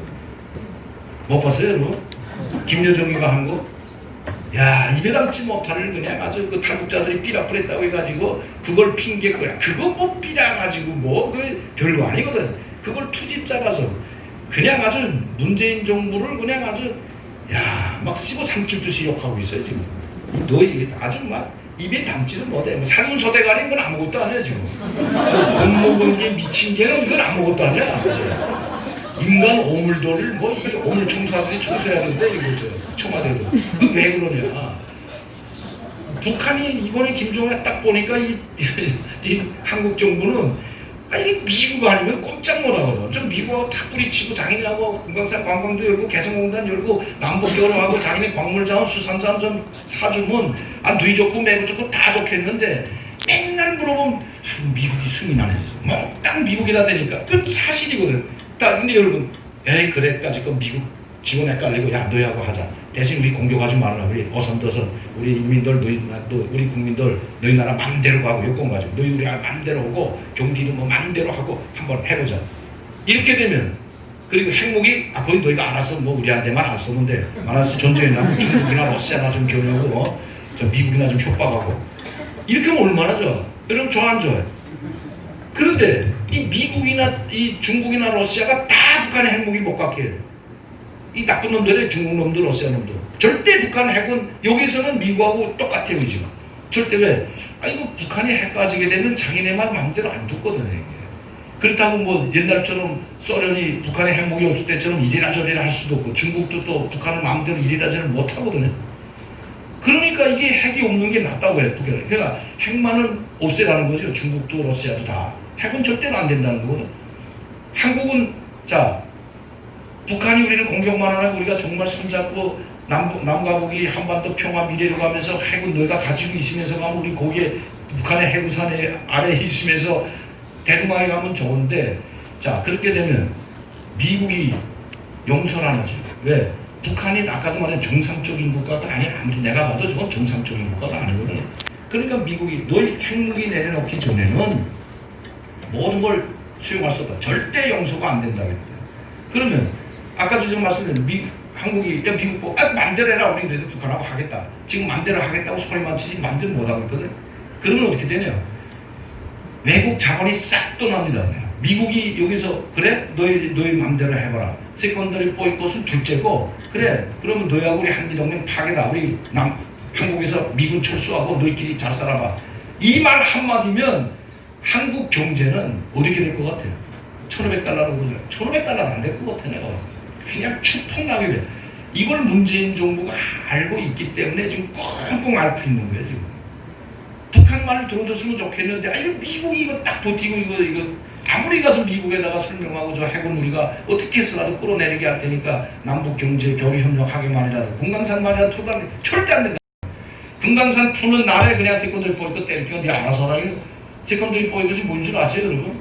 못 봤어요 여러분? 김여정이가 한 거? 야 입에 담지 못할 그냥 아주 그 탈북자들이 삐라뿌렸다고 해가지고 그걸 핑계거야. 그거 뭐 삐라가지고 뭐 그 별거 아니거든. 그걸 투집 잡아서 그냥 아주 문재인 정부를 그냥 아주 야 막 씹어 삼키듯이 욕하고 있어요 지금. 너희 아주 막 입에 담지는 못해. 뭐 살문소대가리는 건 아무것도 아니야 지금. 못 먹은 게 미친 게는 그건 아무것도 아니야. 인간 오물도를 뭐 이 오물 청소하듯이 청소해야 되는데 이거 저 청와대도 그 왜 그러냐. 북한이 이번에 김정은에 딱 보니까 이 한국 정부는 이게 미국 아니면 꼼짝 못하거든. 좀 미국하고 탁 뿌리치고 자기네하고 금강산 관광도 열고 개성공단 열고 남북교류하고 자기네 광물자원 수산자원 좀 사주면 누이 좋고 매부 좋고 다 좋겠는데 맨날 물어보면 미국이 승인 안 해줘서 뭐 딱 미국이다 되니까 그건 사실이거든. 근데 여러분 에이 그래까지 그 미국 직원 헷갈리고 야 너희하고 하자. 대신 우리 공격하지 말라. 우리 어선도선 우리 인민들 우리 국민들 너희 나라 맘대로 가고 여권 가지고 너희 우리 맘대로 오고 경기도 뭐 맘대로 하고 한번 해보자. 이렇게 되면 그리고 핵무기 거기 너희가 알아서 뭐 우리한테만 안 쏘는데 알아서 전쟁이나 중국이나 러시아나 좀 겨누고 저 미국이나 좀 협박하고 이렇게 하면 얼마나 좋아. 여러분 좋아 안 좋아요? 그런데 이 미국이나 이 중국이나 러시아가 다 북한의 핵무기 못 갖게 해요. 이 나쁜 놈들의 중국 놈들, 러시아 놈들. 절대 북한 핵은 여기서는 미국하고 똑같아요 지금. 절대 왜? 이거 북한이 핵 가지게 되면 자기네만 마음대로 안 듣거든요. 그렇다고 뭐 옛날처럼 소련이 북한에 핵무기 없을 때처럼 이리나 저리나 할 수도 없고 중국도 또 북한을 마음대로 이리나 저리나 못 하거든요. 그러니까 이게 핵이 없는 게 낫다고 해요. 그러니까 핵만은 없애라는 거죠. 중국도 러시아도 다. 핵은 절대로 안 된다는 거거든. 한국은 자 북한이 우리를 공격만 하고 우리가 정말 손잡고 남과 북이 한반도 평화 미래로 가면서 핵은 너희가 가지고 있으면서 가면 우리 거기에 북한의 해구산 아래에 있으면서 대동강에 가면 좋은데 자 그렇게 되면 미국이 용서를 안 하죠. 왜? 북한이 아까도 말한 정상적인 국가가 아니야. 아무리 내가 봐도 저건 정상적인 국가가 아니거든. 그러니까 미국이 너희 핵무기 내려놓기 전에는 모든 걸 수용할 수 없다. 절대 용서가 안 된다고 했대요. 그러면 아까도 좀 말씀드린 한국이 야 미국 보고 맘대로 해라. 우리 그래도 북한하고 하겠다. 지금 맘대로 하겠다고 소리만 치지 맘대로 못하고 있거든. 그러면 어떻게 되냐. 외국 자본이 싹 떠납니다. 미국이 여기서 그래? 너희 맘대로 해봐라. 세컨더리 보이콧은 둘째고 그래 그러면 너희하고 우리 한미동맹 파괴다. 우리 한국에서 미군 철수하고 너희끼리 잘 살아봐. 이 말 한마디면 한국 경제는 어떻게 될 것 같아요? $1,500로 보죠. $1,500는 안 될 것 같아 내가 봤을 때. 그냥 추풍나게 돼. 이걸 문재인 정부가 알고 있기 때문에 지금 뻥뻥 앓고 있는 거예요, 지금. 북한 말을 들어줬으면 좋겠는데, 이거 미국이 이거 딱 버티고, 이거, 아무리 가서 미국에다가 설명하고 저 해군 우리가 어떻게 해서라도 끌어내리게 할 테니까 남북 경제 교류 협력하게만이라도 금강산만이라도 토달리 절대 안 된다. 금강산 푸는 날에 그냥 세컨더리 포인트 때리니까 네 알아서 하라. 세컨더리 포인트가 뭔 줄 아세요, 여러분?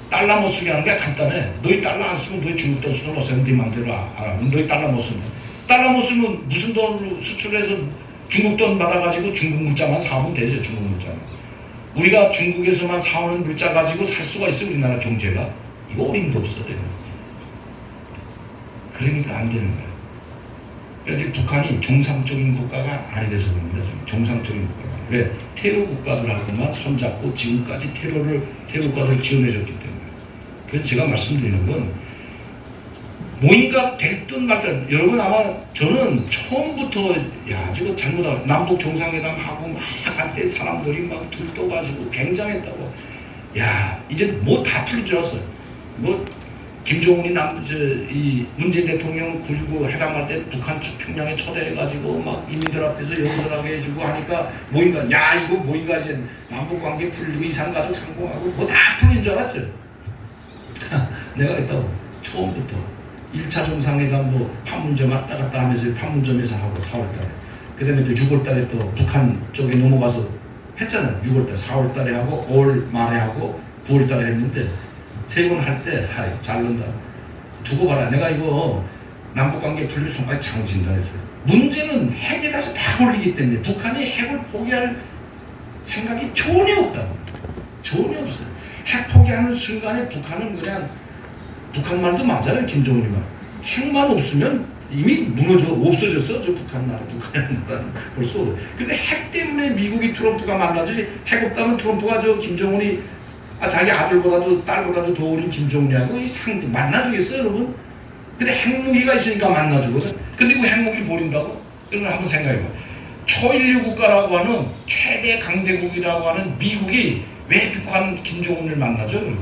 달러 못 쓰게 하는 게 간단해. 너희 달러 안 쓰면 너희 중국 돈 쓰는 거 쓰면 네 맘대로 알아. 너희 달러 못 쓰면. 달러 못 쓰면 무슨 돈으로 수출해서 중국 돈 받아가지고 중국 물자만 사오면 되죠, 중국 물자만. 우리가 중국에서만 사오는 물자 가지고 살 수가 있어, 우리나라 경제가. 이거 어림도 없어요. 그러니까 안 되는 거예요. 그래서 북한이 정상적인 국가가 아니라서 그럽니다. 정상적인 국가가. 왜? 테러 국가들하고만 손잡고 지금까지 테러 국가들을 지원해줬기 때문에. 그래서 제가 말씀드리는 건 뭐인가 될 듯 말 듯. 여러분 아마 저는 처음부터 야 지금 잘못하고 남북 정상회담 하고 막 할 때 사람들이 막 들떠가지고 굉장했다고. 야 이제 뭐 다 풀릴 줄 알았어요. 뭐 김정은이 이 문재인 대통령 9.19 회담할 때 북한 평양에 초대해가지고 막 인민들 앞에서 연설하게 해주고 하니까 뭐인가 야 이거 뭐인가 이제 남북 관계 풀리고 이산가족 상봉하고 뭐 다 풀린 줄 알았죠. 내가 그랬다고 처음부터 1차 정상회담 뭐 판문점 왔다 갔다 하면서 판문점에서 하고 4월달에 그 다음에 또 6월달에 또 북한 쪽에 넘어가서 했잖아요. 6월달 4월달에 하고 5월 말에 하고 9월달에 했는데 세 번 할 때 잘 논다. 두고 봐라. 내가 이거 남북관계 풀릴 손까지 장진다 했어요. 문제는 핵에 가서 다 걸리기 때문에 북한이 핵을 포기할 생각이 전혀 없다고. 전혀 없어요. 핵 포기하는 순간에 북한은 그냥 북한만도 맞아요. 김정은이 말. 핵만 없으면 이미 없어졌어. 저 북한 나라. 북한 나라 벌써. 근데 핵 때문에 미국이 트럼프가 만나지 핵 없다면 트럼프가 저 김정은이 자기 아들보다도 딸보다도 더 어린 김정은이하고 만나주겠어요, 여러분? 근데 핵무기가 있으니까 만나주거든. 근데 그 핵무기 버린다고? 그러면 한번 생각해봐. 초인류 국가라고 하는 최대 강대국이라고 하는 미국이 왜 북한 김정은을 만나죠? 여러분?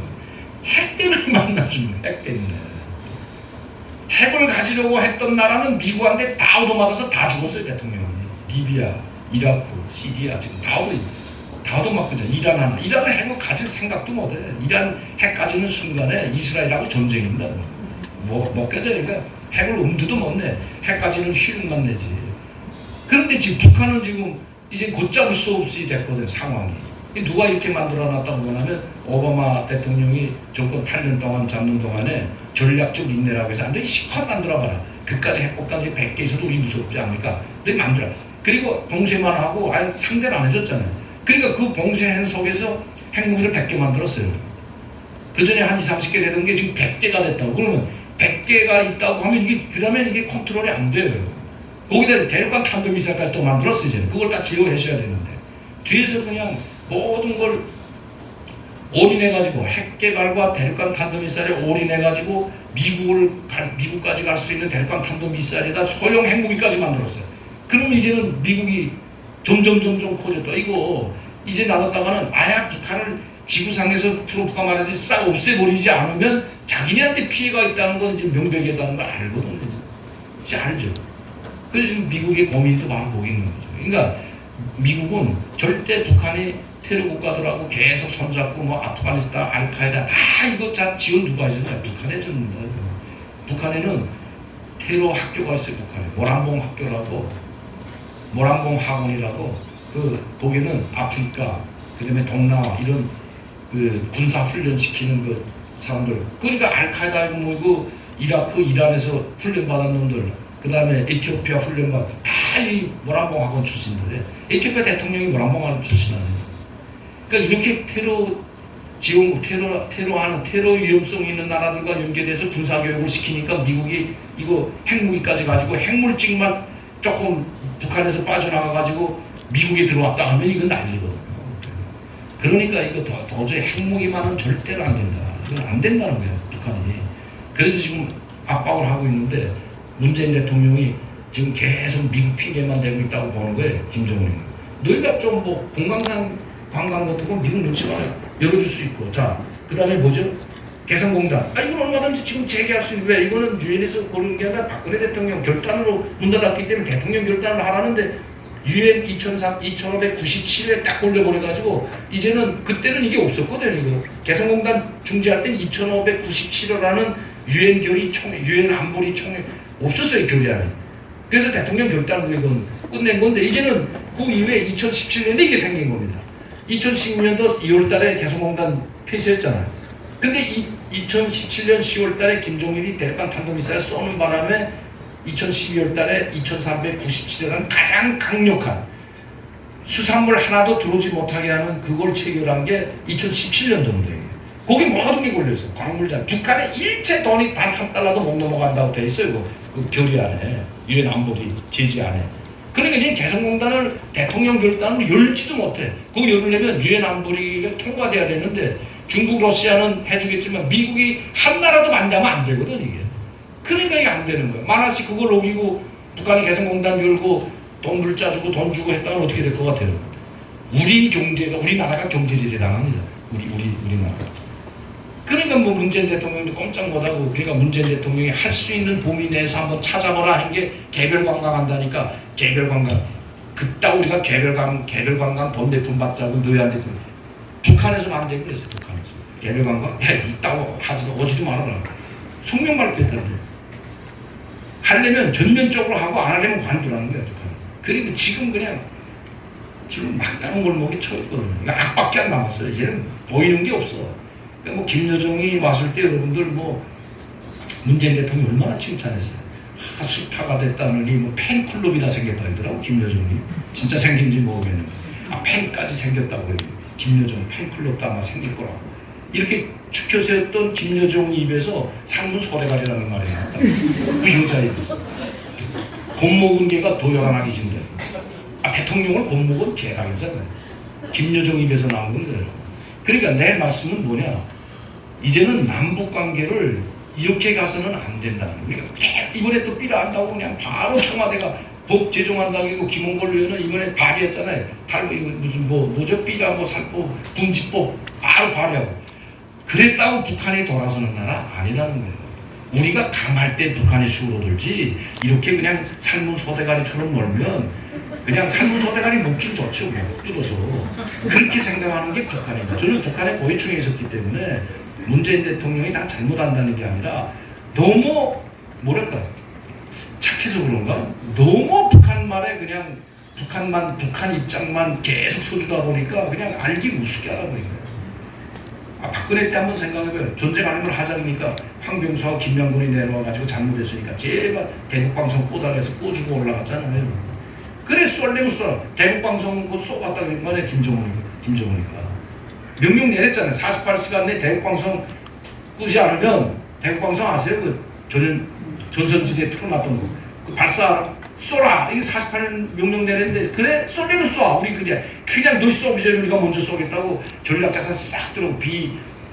핵 때문에 만나주는 거야, 핵 때문에. 핵을 가지려고 했던 나라는 미국한테 다 얻어맞아서 다 죽었어요, 대통령이. 리비아, 이라크, 시리아 지금 다 얻어맞거든. 이란은 핵을 가질 생각도 못해. 이란 핵 가지는 순간에 이스라엘하고 전쟁입니다. 뭐 깨져요. 그러니까 핵을 엄두도 못 내. 핵 가지는 실력만 내지. 그런데 지금 북한은 지금 이제 걷잡을 수 없이 됐거든, 상황이. 누가 이렇게 만들어놨다고 보면 오바마 대통령이 정권 8년 동안 잡는 동안에 전략적 인내라고 해서 너희 실컷 만들어봐라. 그까지 핵폭탄이 100개 있어도 우리 무섭지 않으니까 너희 만들어. 그리고 봉쇄만 하고 아예 상대를 안 해줬잖아요. 그러니까 그 봉쇄한 속에서 핵무기를 100개 만들었어요. 그 전에 한 20, 30개 되던 게 지금 100개가 됐다고. 그러면 100개가 있다고 하면 그 다음에 이게 컨트롤이 안 돼요. 거기다 대륙간 탄도미사일까지 또 만들었어요. 이제 그걸 다 제어하셔야 되는데. 뒤에서 그냥 모든 걸 올인해가지고 핵 개발과 대륙간 탄도미사일에 올인해가지고 미국까지 갈 수 있는 대륙간 탄도미사일에다 소형 핵무기까지 만들었어요. 그럼 이제는 미국이 점점 커졌다. 이거 이제 나갔다가는 만약 북한을 지구상에서 트럼프가 말하듯이 싹 없애버리지 않으면 자기네한테 피해가 있다는 건 이제 명백하다는 걸 알거든요. 이제 알죠. 그래서 지금 미국의 고민도 많이 보고 있는 거죠. 그러니까 미국은 절대 북한이 테러 국가들하고 계속 손잡고 뭐 아프가니스탄, 알카에다 다 이거 다 지원 누가 해주냐. 북한에 주는 거예요. 북한에는 테러 학교가 있어요. 북한에 모란봉 학교라고, 모란봉 학원이라고. 거기는 아프리카, 그다음에 동남아 이런 그 군사 훈련 시키는 그 사람들. 그러니까 알카에다고 뭐고 이라크, 이란에서 훈련 받은 놈들. 그다음에 에티오피아 훈련 받은 다 이 모란봉 학원 출신들이에요. 에티오피아 대통령이 모란봉 학원 출신 아니에요. 그러니까 이렇게 테러하는 테러 위험성 있는 나라들과 연계돼서 군사교육을 시키니까 미국이 이거 핵무기까지 가지고 핵물질만 조금 북한에서 빠져나가가지고 미국에 들어왔다 하면 이건 난리거든요. 그러니까 이거 도저히 핵무기만은 절대로 안 된다. 이건 안 된다는 거예요, 북한이. 그래서 지금 압박을 하고 있는데 문재인 대통령이 지금 계속 미국 핑계만 대고 있다고 보는 거예요, 김정은이. 너희가 좀 뭐 공강산 관광 같은 거 미국 눈치만 열어줄 수 있고. 자, 그 다음에 뭐죠? 개성공단. 이건 얼마든지 지금 재개할 수 있는, 왜 이거는 유엔에서 고른 게 아니라 박근혜 대통령 결단으로 문 닫았기 때문에 대통령 결단을 하라는데 유엔 2597에 딱 올려버려가지고 이제는, 그때는 이게 없었거든요. 이거 개성공단 중지할 땐 2597호라는 유엔 결의 총회, 유엔 안보리 총회 없었어요, 결의안이. 그래서 대통령 결단으로 이건 끝낸 건데, 이제는 그 이후에 2017년에 이게 생긴 겁니다. 2016년도 2월달에 개성공단 폐쇄했잖아요. 근데 2017년 10월달에 김종일이 대륙간 탄도미사일 쏘는 바람에 2012월달에 2397이라는 가장 강력한 수산물 하나도 들어오지 못하게 하는 그걸 체결한 게 2017년도인데, 거기 모든 게 걸려있어요. 광물자. 북한의 일체 돈이 단 한 달러도 못 넘어간다고 돼 있어요. 그 결의안에, 유엔 안보리 제지안에. 그러니까 지금 개성공단을 대통령 결단으로 열지도 못해. 그거 열으려면 유엔 안보리가 통과돼야 되는데, 중국, 러시아는 해주겠지만 미국이 한 나라도 반대하면 안 되거든, 이게. 그러니까 이게 안 되는 거예요. 만약에 그걸 어기고 북한이 개성공단 열고 돈 물자 주고 돈 주고 했다면 어떻게 될 것 같아요? 우리 경제가, 우리나라가 경제제재 당합니다. 우리나라. 그러니까 뭐 문재인 대통령도 꼼짝 못하고, 그러니까 문재인 대통령이 할 수 있는 범위 내에서 한번 찾아보라 한 게 개별 관광한다니까. 개별 관광. 그따 우리가 개별 관광 돈 대품 받자고 노예한테 북한에서는 안 되고 그랬어요. 북한에서 개별 관광 있다고 하지도 오지도 말아라. 성명 발표했다는데. 하려면 전면적으로 하고 안 하려면 관두라는 거야, 북한. 그리고 지금 막다른 골목에 쳐있거든요. 그러니까 악밖에 안 남았어요. 이제는 보이는 게 없어. 그러니까 뭐 김여정이 왔을 때 여러분들 뭐 문재인 대통령이 얼마나 칭찬했어요. 스타가 됐다느니 뭐 팬클럽이나 생겼다 하더라고, 김여정이. 진짜 생긴지 모르겠는데. 팬까지 생겼다고 해요. 김여정 팬클럽도 아마 생길 거라고. 이렇게 추켜세웠던 김여정 입에서 상문 소대가리라는 말이 나왔다. 그 여자 입에서. 못 먹은 개가 도열하기 진대. 대통령을 못 먹은 개라잖아요. 김여정 입에서 나온 건데. 그러니까 내 말씀은 뭐냐. 이제는 남북 관계를 이렇게 가서는 안 된다는 거예요. 이번에 또 삐라한다고 그냥 바로 청와대가 법 제정한다고 하고 김홍걸 의원은 이번에 발의했잖아요. 이거 무슨 뭐죠? 삐라 살법 군지법 바로 발의하고. 그랬다고 북한이 돌아서는 나라 아니라는 거예요. 우리가 강할 때 북한이 수그러들지, 이렇게 그냥 삶은 소대가리처럼 놀면 그냥 삶은 소대가리 먹긴 좋죠. 못 뜯어서. 그렇게 생각하는 게 북한입니다. 저는 북한의 고위층에 있었기 때문에 문재인 대통령이 다 잘못한다는 게 아니라, 너무 뭐랄까 착해서 그런가? 너무 북한 말에 그냥 북한 입장만 계속 써주다 보니까 그냥 알기 우습게 알아버린 거예요. 박근혜 때 한번 생각해봐요. 전쟁 아닌 걸 하자니까 황병수와 김명곤이 내려와가지고 잘못했으니까 제발 대북방송 꼬달아서 꼬주고 올라갔잖아요. 그래 쏠려면 쏠. 대북방송 그거 쏘갔다 그런 거네, 김정은이가. 명령 내렸잖아요. 48시간 내 대북방송 끄지 않으면, 대북방송 아세요? 그 전선지대에 틀어놨던 거. 그 발사 쏘라. 이게 48 명령 내렸는데, 그래 쏘려면 쏴. 우리 그냥 너 쏘기 전에 우리가 먼저 쏘겠다고 전략자산 싹 들어오고,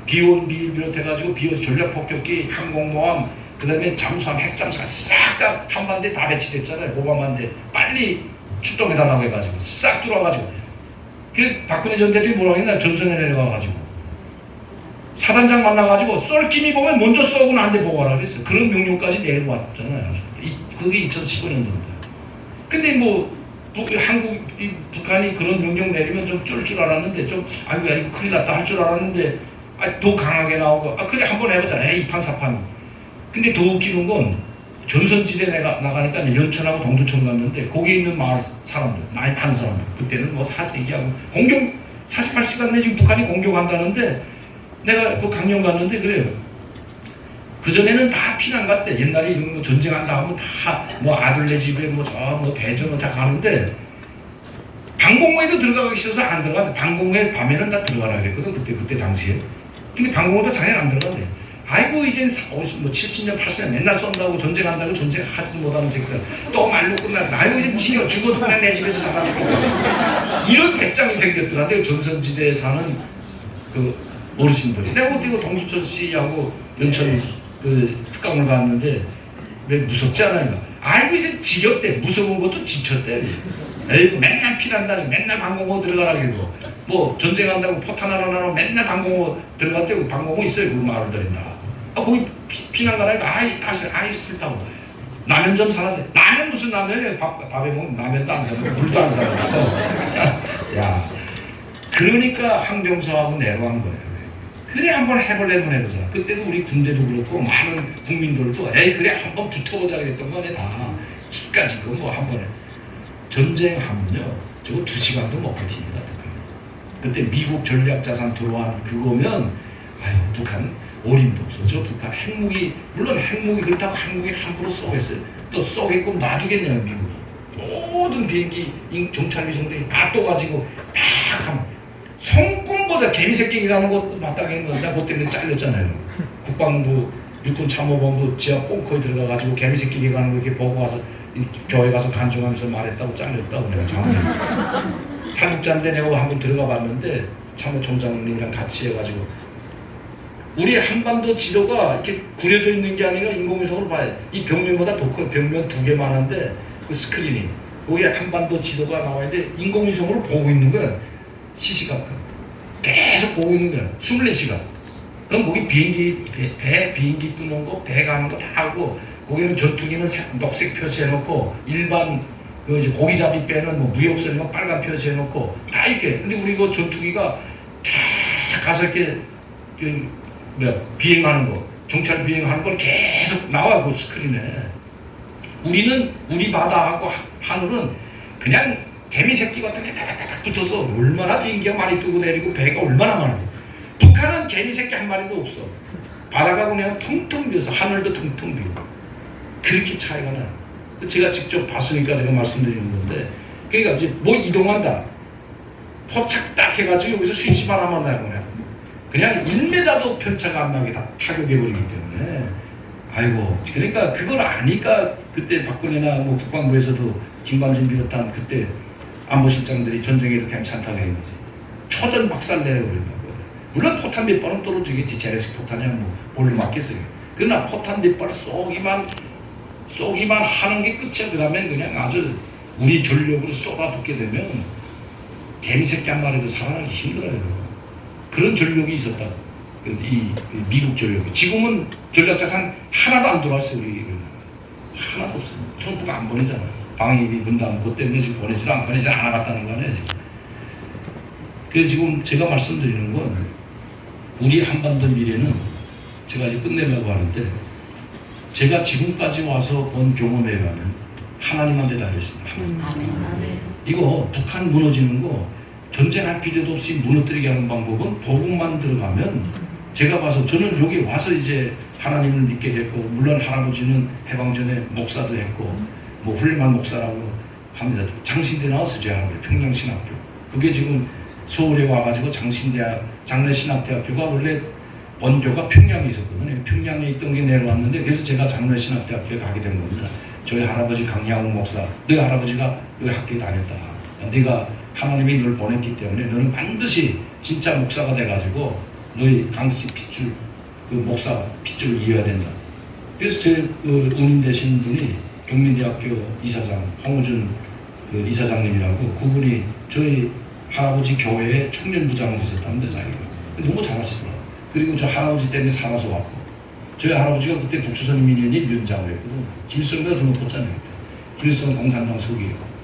비온비 비롯해가지고 비오스 전략폭격기, 항공모함, 그 다음에 잠수함, 핵잠수함 싹 다 한반도에 다 배치됐잖아요. 모함한데 빨리 출동해달라고 해가지고 싹 들어와가지고, 그 박근혜 전 대통령이 뭐라고 했나? 전선에 내려가가지고 사단장 만나가지고 쏠 기미 보면 먼저 쏘고 나한테 보고하라 그랬어요. 그런 명령까지 내려왔잖아요. 그게 2015년도입니다. 근데 뭐 북한이 그런 명령 내리면 좀 쫄 줄 알았는데, 좀 아이고 이거 큰일 났다 할 줄 알았는데, 더 강하게 나오고, 그래 한번 해보자. 에이 판사판. 근데 더 웃기는 건, 전선지대 나가니까 연천하고 동두천 갔는데, 거기 있는 마을 사람들, 나이 많은 사람들, 그때는 뭐 사지 얘기하고 공격 48시간 내 지금 북한이 공격한다는데, 내가 그 강령 갔는데 그래요. 그전에는 다 피난 갔대. 옛날에 이런 거 전쟁한다 하면 다 뭐 아들네 집에 대전을 다 가는데, 방공호에도 들어가기 싫어서 안 들어가는데, 방공호에 밤에는 다 들어가라 그랬거든. 그때 당시에. 근데 방공호도 당연히 안 들어간대. 아이고 이젠 70년 80년 맨날 쏜다고 전쟁한다고 전쟁하지도 못하는 새끼들 또 말로 끝났다. 아이고 이제 지겨 죽어도 그냥 내 집에서 살아남고 이런 배짱이 생겼더라고요. 전선지대에 사는 그 어르신들이. 내가 그때 동두천 씨하고 연천 그 특강을 갔는데, 왜 무섭지 않아요? 아이고 이제 지겹대. 무서운 것도 지쳤대. 에이 맨날 피난다니 맨날 방공호 들어가라 그러고 뭐 전쟁한다고 포탄 하나 나면 맨날 방공호 들어갈 때 방공호 있어요. 그 마을 들인다. 거기 피난 가라니까 아이 다시 아이 싫다고. 라면 좀 사라세요. 라면 무슨 라면이에요? 밥에 먹으면 라면도 안 사고 물도 안 사고. 야, 그러니까 황병서하고 내로한 거예요. 그래 한번 해보자. 그때도 우리 군대도 그렇고 많은 국민들도 에이 그래 한번 붙어보자 그랬던 거네 다. 기까지 뭐 한 번에 전쟁하면요 저거 2시간도 못 버팁니다. 그때 미국 전략자산 들어온 그거면 아유 북한 어림도 없어. 저 북한 핵무기 물론 핵무기 그렇다고 핵무기 함부로 쏘겠어요. 또 쏘겠고 놔두겠냐고 미국이. 모든 비행기 정찰위성들이 다 떠가지고 딱 하면 성군보다 개미새끼라는 것도 맞다는 건데 그것 때문에 잘렸잖아요. 국방부 육군참모본부 지하 뽕코에 들어가가지고 개미새끼 가는 거 이렇게 보고 가서 교회 가서 간증하면서 말했다고 잘렸다고 내가 작년에 탈북자인데 내가 한번 들어가 봤는데 참모총장님이랑 같이 해가지고 우리 한반도 지도가 이렇게 구려져 있는 게 아니라 인공위성으로 봐요. 이 벽면보다 더 커요. 벽면 2개 많은데 그 스크린이 거기에 한반도 지도가 나와야 돼. 인공위성으로 보고 있는 거야. 시시각각 계속 보고 있는 거야. 24시간. 그럼 거기 비행기 비행기 뜨는 거 배 가는 거 다 하고 거기는 전투기는 녹색 표시해놓고 일반 그 이제 고기잡이 빼는 뭐 무역선이면 빨간 표시해놓고 다 이렇게. 근데 우리 그 전투기가 다 가서 이렇게 비행하는 거, 정찰 비행하는 걸 계속 나와 그 스크린에. 우리는 우리 바다하고 하늘은 그냥 개미 새끼 같은 게 다다닥 붙어서 얼마나 비행기가 많이 뜨고 내리고 배가 얼마나 많은지. 북한은 개미 새끼 한 마리도 없어. 바다가 그냥 텅텅 비어서 하늘도 텅텅 비어. 그렇게 차이가 나요. 제가 직접 봤으니까 제가 말씀드리는 건데, 그러니까 이제 뭐 이동한다. 포착 딱 해가지고 여기서 스위치만 하면 나요. 그냥 1m도 편차가 안 나게 다 타격해버리기 때문에. 아이고, 그러니까 그걸 아니까 그때 박근혜나 뭐 국방부에서도 김관진 비롯한 그때 안보실장들이 전쟁에도 괜찮다고 했는 거지. 초전 박살 내버린다고. 물론 포탄 몇 발은 떨어지겠지. 재래식 포탄이야 뭐 뭘로 맞겠어요. 그러나 포탄 몇 발 쏘기만 하는 게 끝이야. 그 다음엔 그냥 아주 우리 전력으로 쏟아붓게 되면 개미새끼 한 마리도 살아나기 힘들어요. 그런 전력이 있었다. 이 미국 전력이. 지금은 전략자산 하나도 안 들어왔어요. 우리 하나도 없어요. 트럼프가 안 보내잖아요. 방위비 분담 그것 때문에 지금 보내지도 않아 갔다는 거 아니에요. 지금. 그래서 지금 제가 말씀드리는 건 우리 한반도 미래는 제가 이제 끝내려고 하는데 제가 지금까지 와서 본 경험에 의하면 하나님한테 달려있습니다. 이거 북한 무너지는 거 전쟁할 필요도 없이 무너뜨리게 하는 방법은 보국만 들어가면 제가 봐서 저는 여기 와서 이제 하나님을 믿게 됐고 물론 할아버지는 해방전에 목사도 했고 뭐 훌륭한 목사라고 합니다. 장신대 나왔어요. 제 할아버지 평양신학교. 그게 지금 서울에 와가지고 장래신학대학교가 원래 원조가 평양에 있었거든요. 평양에 있던 게 내려왔는데 그래서 제가 장래신학대학교에 가게 된 겁니다. 저희 할아버지 강양훈 목사, 너희 할아버지가 여기 학교에 다녔다. 네가 하나님이 널 보냈기 때문에 너는 반드시 진짜 목사가 돼가지고 너희 강씨 핏줄 그 목사 핏줄을 이어야 된다. 그래서 제 그 운임 되신 분이 경민대학교 이사장 황우준 그 이사장님이라고 그분이 저희 할아버지 교회에 청년부장을 하셨답니다. 자기가 너무 잘하시더라고요. 그리고 저 할아버지 때문에 살아서 왔고 저희 할아버지가 그때 독초선 민의원이 위원장을 했거든요. 김일성보다 더 높았잖아요. 김일성 공산당 서기고.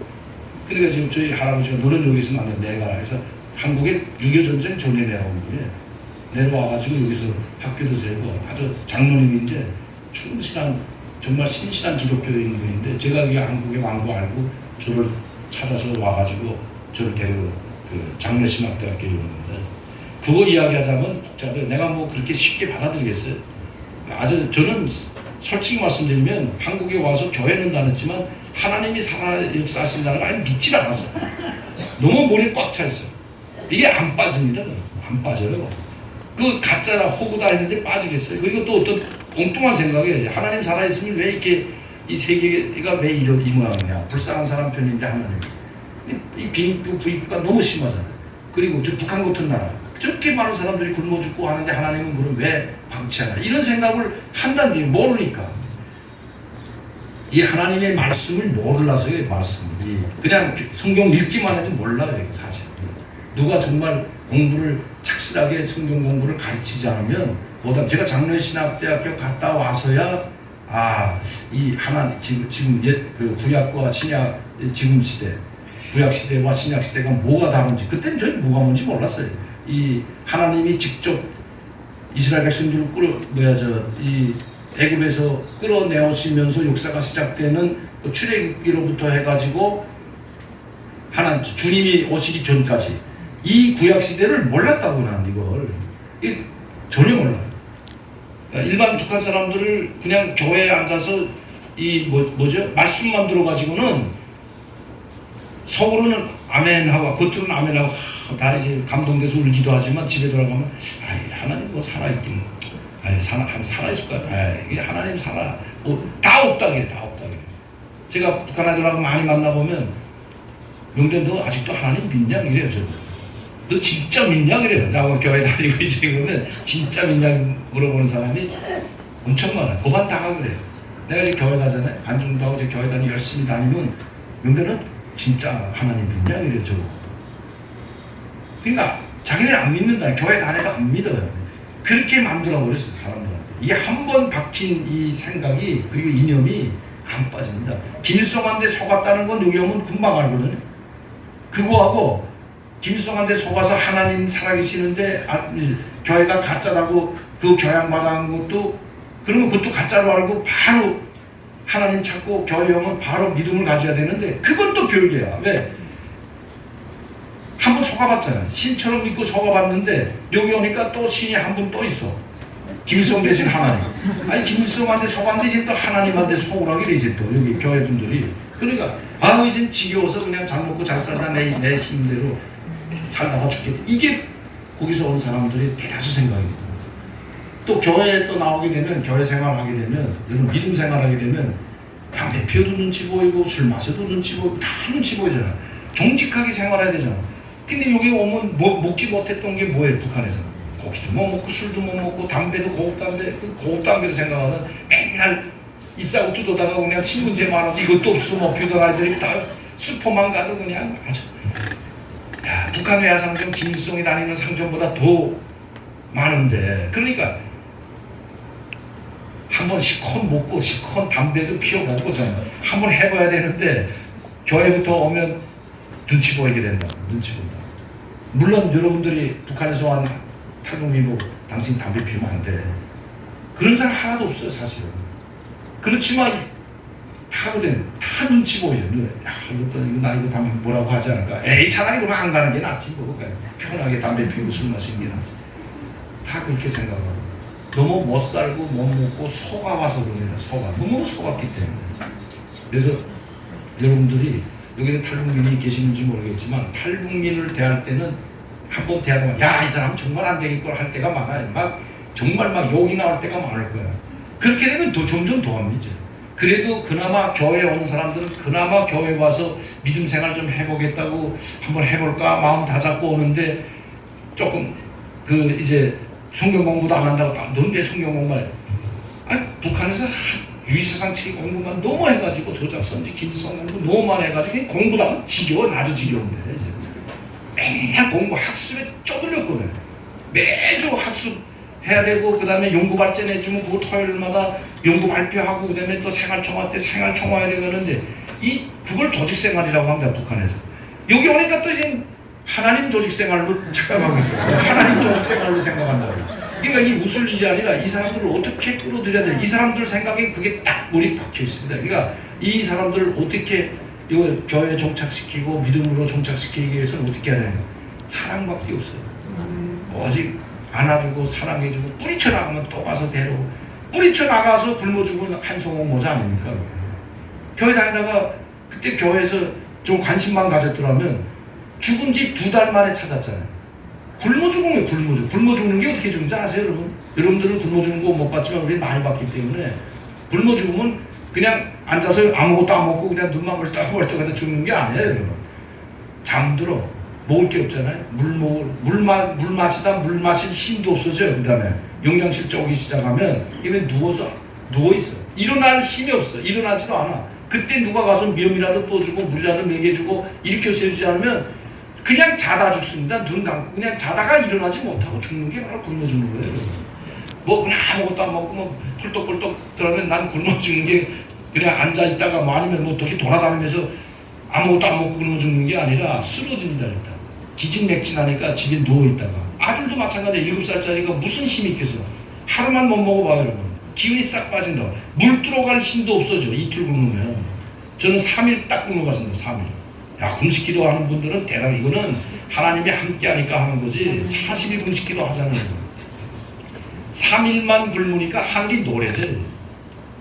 그러니까 지금 저희 할아버지가 노련 여기서 만든 내가 해서 한국에 6.25 전쟁 전에 내려온 분이에요. 내려와가지고 여기서 학교도 세고 아주 장로님인데 충실한 정말 신실한 기독교인 분인데 제가 여기 한국에 왕고 알고 저를 찾아서 와가지고 저를 데리고 그 장래신학대학교에 오는 건데 그거 이야기하자면 복잡해요. 내가 뭐 그렇게 쉽게 받아들이겠어요. 아주 저는 솔직히 말씀드리면 한국에 와서 교회는 다녔지만 하나님이 역사하신다는 걸 아예 믿질 않았어. 너무 머리에 꽉 차 있어. 이게 안 빠집니다. 안 빠져요. 그 가짜라 호구다 했는데 빠지겠어요. 그리고 또 어떤 엉뚱한 생각에 하나님 살아있으면 왜 이렇게 이 세계가 왜 이 모양이냐. 불쌍한 사람 편인데 하나님. 이 비입부 부입부가 너무 심하잖아요. 그리고 저 북한 같은 나라 저렇게 많은 사람들이 굶어 죽고 하는데 하나님은 그럼 왜 방치하나. 이런 생각을 한다는 게 모르니까. 이 하나님의 말씀을 몰라서요. 말씀이 그냥 성경 읽기만 해도 몰라요. 사실 누가 정말 공부를 착실하게 성경 공부를 가르치지 않으면 보다 제가 장로신학대학교 갔다 와서야 이 하나님 지금 그 구약과 신약 지금 시대 구약 시대와 신약 시대가 뭐가 다른지 그때는 저희 뭐가 뭔지 몰랐어요. 이 하나님이 직접 이스라엘 백성들을 이 애굽에서 끌어내오시면서 역사가 시작되는 그 출애굽기로부터 해가지고 주님이 오시기 전까지 이 구약 시대를 몰랐다고 나는 이걸 전혀 몰라요. 일반 북한 사람들을 그냥 교회에 앉아서 뭐죠 말씀만 들어가지고는 속으로는 아멘하고 겉으로는 아멘하고 다 이제 감동돼서 울기도 하지만 집에 돌아가면 하나님 뭐 살아있긴 살아있을 거야. 이게 하나님 다 없다 그래. 다 없다 그래. 제가 북한 아이들하고 많이 만나보면 명대 너 아직도 하나님 믿냐 이래요. 너 진짜 믿냐 그래요. 나하고 교회 다니고 이제 그러면 진짜 믿냐 물어보는 사람이 엄청 많아요. 고반 다가 그래요. 내가 이제 교회 가잖아요. 안중도 하고 이제 교회 다니고 열심히 다니면 명대는 진짜 하나님 믿냐 이래요. 그러니까 자기는 안 믿는다. 교회 다녀도 안 믿어요. 그렇게 만들어버렸어요. 사람들한테. 이게 한 번 박힌 이 생각이 그리고 이념이 안 빠집니다. 김일성한테 속았다는 건 여기 오면 금방 알거든요. 그거하고 김일성한테 속아서 하나님 살아계시는데 교회가 가짜라고 그 교양마다한 것도 그러면 그것도 가짜로 알고 바로 하나님 찾고 교회 오면 바로 믿음을 가져야 되는데 그건 또 별개야. 왜? 한 번 속아봤잖아요. 신처럼 믿고 속아봤는데 여기 오니까 또 신이 한 분 또 있어. 김일성 대신 하나님. 김일성한테 속았는데 이제 또 하나님한테 속으라기래 이제 또 여기 교회 분들이. 그러니까 이제 지겨워서 그냥 잘 먹고 잘 살다 내 힘대로 살다가 죽겠다. 이게 거기서 온 사람들이 대다수 생각입니다. 또 교회에 또 나오게 되면 교회 생활하게 되면 여러분 믿음 생활하게 되면 담배 피워도 눈치 보이고 술 마셔도 눈치 보이고 다 눈치 보이잖아. 정직하게 생활해야 되잖아. 근데 여기 오면 먹지 못했던 게 뭐예요? 북한에서 고기도 못 먹고 술도 못 먹고 담배도 고급 담배도 생각하면 맨날 이싸고 뜯어다가 그냥 신문지에 말아서 이것도 없어 뭐 피우던 아이들이 다 슈퍼만 가도 그냥 아주 북한 외화상점 김일성이 다니는 상점보다 더 많은데 그러니까 한번 시컷 먹고 시컷 담배도 피워먹고 한번 해봐야 되는데 교회부터 오면 눈치 보이게 된다. 눈치 본다. 물론 여러분들이 북한에서 온 탈북민 보고 당신 담배 피우면 안 돼. 그런 사람 하나도 없어요 사실은. 그렇지만 다 눈치 보이죠. 나 이거 담배 뭐라고 하지 않을까. 차라리 그러면 안 가는 게 낫지 뭐. 편하게 담배 피우고 술 마시는 게 낫지. 다 그렇게 생각하고 너무 못 살고 못 먹고 속아와서 그러냐. 너무 속았기 때문에. 그래서 여러분들이 여기는 탈북민이 계시는지 모르겠지만 탈북민을 대할 때는 한번 대하면 이 사람 정말 안 되겠걸 할 때가 많아요. 정말 욕이 나올 때가 많을 거야. 그렇게 되면 점점 더 안 믿죠. 그래도 그나마 교회에 오는 사람들은 그나마 교회 와서 믿음 생활 좀 해보겠다고 한번 해볼까 마음 다 잡고 오는데 조금 이제 성경 공부도 안 한다고 넌 왜 성경 공부만 해? 북한에서 유의사상치기 공부만 너무 해가지고 저작선지 김일성 공부 너무만 해가지고 공부도 하면 지겨워. 나도 지겨운데 이제. 맨날 공부 학습에 쪼들렸거든. 매주 학습해야 되고 그 다음에 연구 발전해주면 그거 토요일마다 연구 발표하고 그 다음에 또 생활총화 때 생활총화 해야 되는데 그걸 조직생활이라고 합니다. 북한에서. 여기 오니까 또 이제 하나님 조직생활로 착각하고 있어요. 하나님 조직생활로 생각한다고. 그러니까 이 웃을 일이 아니라 이 사람들을 어떻게 끌어들여야 돼. 이 사람들 생각에 그게 딱 머리 박혀 있습니다. 그러니까 이 사람들을 어떻게 교회에 정착시키고 믿음으로 정착시키기 위해서는 어떻게 해야 되냐. 사랑밖에 없어요. 오직 안아주고 사랑해주고 뿌리쳐 나가면 또 가서 데려오고 뿌리쳐 나가서 굶어 죽은 한송옥 모자 아닙니까? 교회 다니다가 그때 교회에서 좀 관심만 가졌더라면 죽은 지 2달 만에 찾았잖아요. 굶어 죽은 게 굶어 죽는 게 어떻게 죽는지 아세요, 여러분? 여러분들은 굶어 죽는 거 못 봤지만 우리는 많이 봤기 때문에 굶어 죽으면 그냥 앉아서 아무것도 안 먹고 그냥 눈만 멀떡멀떡해서 죽는 게 아니에요, 여러분. 잠들어. 먹을 게 없잖아요. 물 마시다 물 마실 힘도 없어져요. 그 다음에 영양실조 오기 시작하면 이게 누워서 누워있어. 일어날 힘이 없어. 일어나지도 않아. 그때 누가 가서 미음이라도 떠주고 물이라도 먹여주고 일으켜 세우지 않으면 그냥 자다 죽습니다. 눈 감고 그냥 자다가 일어나지 못하고 죽는 게 바로 굶어 죽는 거예요. 뭐 그냥 아무것도 안 먹고 뭐 펄떡펄떡 들어가면 난 굶어 죽는 게 그냥 앉아 있다가 뭐 아니면 뭐 어떻게 돌아다니면서 아무것도 안 먹고 굶어 죽는 게 아니라 쓰러집니다. 일단 기진맥진하니까 집에 누워 있다가 아들도 마찬가지예요. 7살짜리가 무슨 힘이 있겠어. 하루만 못 먹어봐요 여러분. 기운이 싹 빠진다. 물 들어갈 힘도 없어져. 이틀 굶으면. 저는 3일 딱 굶어봤습니다. 3일. 야, 금식 기도하는 분들은 대단히 이거는 하나님이 함께하니까 하는 거지 40일 금식 기도 하잖아요. 3일만 굶으니까 하늘이 노래져요.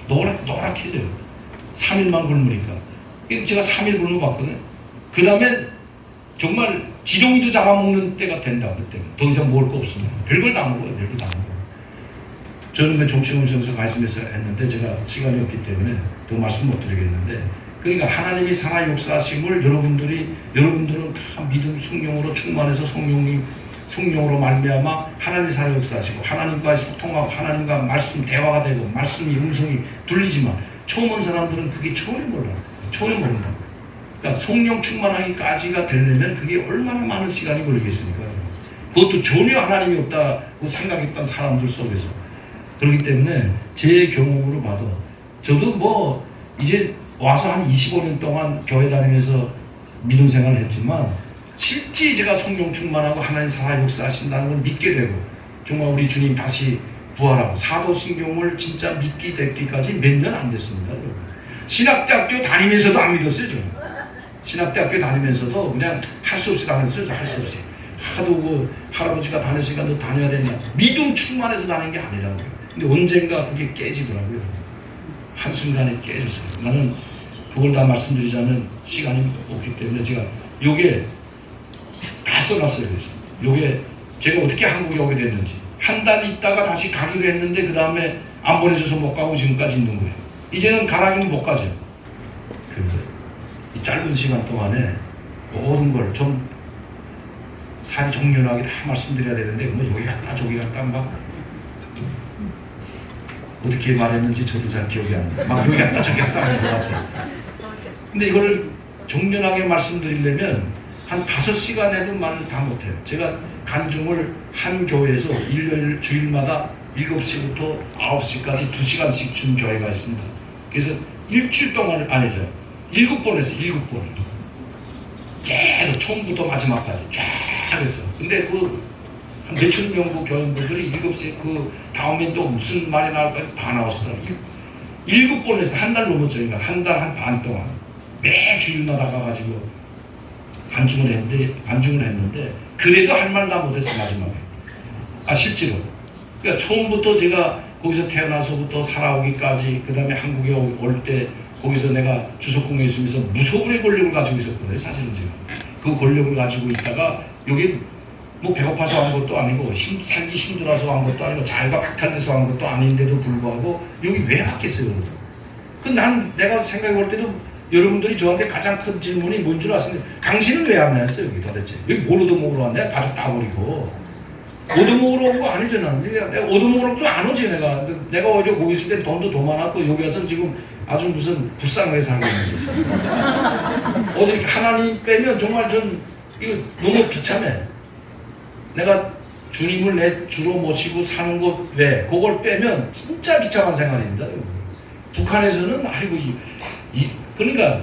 노랗해져요. 3일만 굶으니까. 제가 3일 굶어봤거든요. 그 다음에 정말 지렁이도 잡아먹는 때가 된다. 그때는 더 이상 먹을 거 없으면 별걸 다 먹어요. 별걸 다 먹어요. 저는 종치공성서 말씀에서 했는데 제가 시간이 없기 때문에 더 말씀 못 드리겠는데, 그러니까 하나님이 살아 역사하심을 여러분들은 다 믿음 성령으로 충만해서 성령으로 말미암아 하나님 살아 역사하시고 하나님과의 소통하고 하나님과 말씀 대화가 되고 말씀이 음성이 들리지만 처음 온 사람들은 그게 전혀 몰라. 전혀 모른다. 그러니까 성령 충만하기까지가 되려면 그게 얼마나 많은 시간이 걸리겠습니까? 그것도 전혀 하나님이 없다고 생각했던 사람들 속에서. 그렇기 때문에 제 경험으로 봐도 저도 뭐 이제 와서 한 25년 동안 교회 다니면서 믿음 생활을 했지만 실제 제가 성령 충만하고 하나님 살아 역사하신다는 걸 믿게 되고 정말 우리 주님 다시 부활하고 사도신경을 진짜 믿게 됐기까지 몇 년 안 됐습니다. 신학대학교 다니면서도 안 믿었어요. 저는. 신학대학교 다니면서도 그냥 할 수 없이 다녔어요. 할 수 없이. 하도 그 할아버지가 다녔으니까 너 다녀야 되냐. 믿음 충만해서 다니는 게 아니라고요. 근데 언젠가 그게 깨지더라고요. 한순간에 깨졌어요. 나는 그걸 다 말씀드리자면 시간이 없기 때문에 제가 요게 다 써놨어요. 그래서 요게 제가 어떻게 한국에 오게 됐는지 한 달 있다가 다시 가기로 했는데 그 다음에 안 보내줘서 못 가고 지금까지 있는 거예요. 이제는 가라기는 못 가죠. 이 짧은 시간 동안에 모든 걸 좀 살이 정연하게 다 말씀드려야 되는데 뭐 여기 갔다 저기 갔다 막 어떻게 말했는지 저도 잘 기억이 안 나요. 막 여기 갔다 저기 갔다 하는 것 같아요. 근데 이걸 정연하게 말씀드리려면 한 5시간에도 말을 다 못해요. 제가 간증을 한 교회에서 일요일 주일마다 7시부터 9시까지 2시간씩 준 교회가 있습니다. 그래서 일주일 동안 아니죠. 7번 했어요. 7번. 계속 처음부터 마지막까지 쫙 했어요. 근데 한 몇천 명부 교인분들이 7시에 그 다음에 또 무슨 말이 나올까 해서 다 나왔었더라고요. 7번 해서 한 달 넘었죠. 그러니까 한 달 한 반 동안 매 주일마다 가가지고 간증을 했는데 그래도 할 말 다 못했어요. 마지막에. 실제로. 그러니까 처음부터 제가 거기서 태어나서부터 살아오기까지 그 다음에 한국에 올 때 거기서 내가 주석궁에 있으면서 무소불의 권력을 가지고 있었거든요. 사실은 지금 그 권력을 가지고 있다가 여기 뭐 배고파서 한 것도 아니고 살기 힘들어서 한 것도 아니고 자유가 박탈돼서 한 것도 아닌데도 불구하고 여기 왜 왔겠어요? 내가 생각해 볼 때도 여러분들이 저한테 가장 큰 질문이 뭔 줄 아세요? 당신은 왜 안 왔어요? 여기 도대체 여기 뭘 얻어먹으러 왔냐? 가족 다 버리고 얻어먹으러 온 거 아니잖아. 내가 얻어먹으러 또 안 오지. 내가 어제 거기 있을 때 돈도 더 많았고 여기 와서 지금 아주 무슨 불쌍하게 살고 있는 거지. 어제 하나님 빼면 정말 이거 너무 비참해. 내가 주님을 내 주로 모시고 사는 것 외에 그걸 빼면 진짜 비참한 생활입니다. 북한에서는 그러니까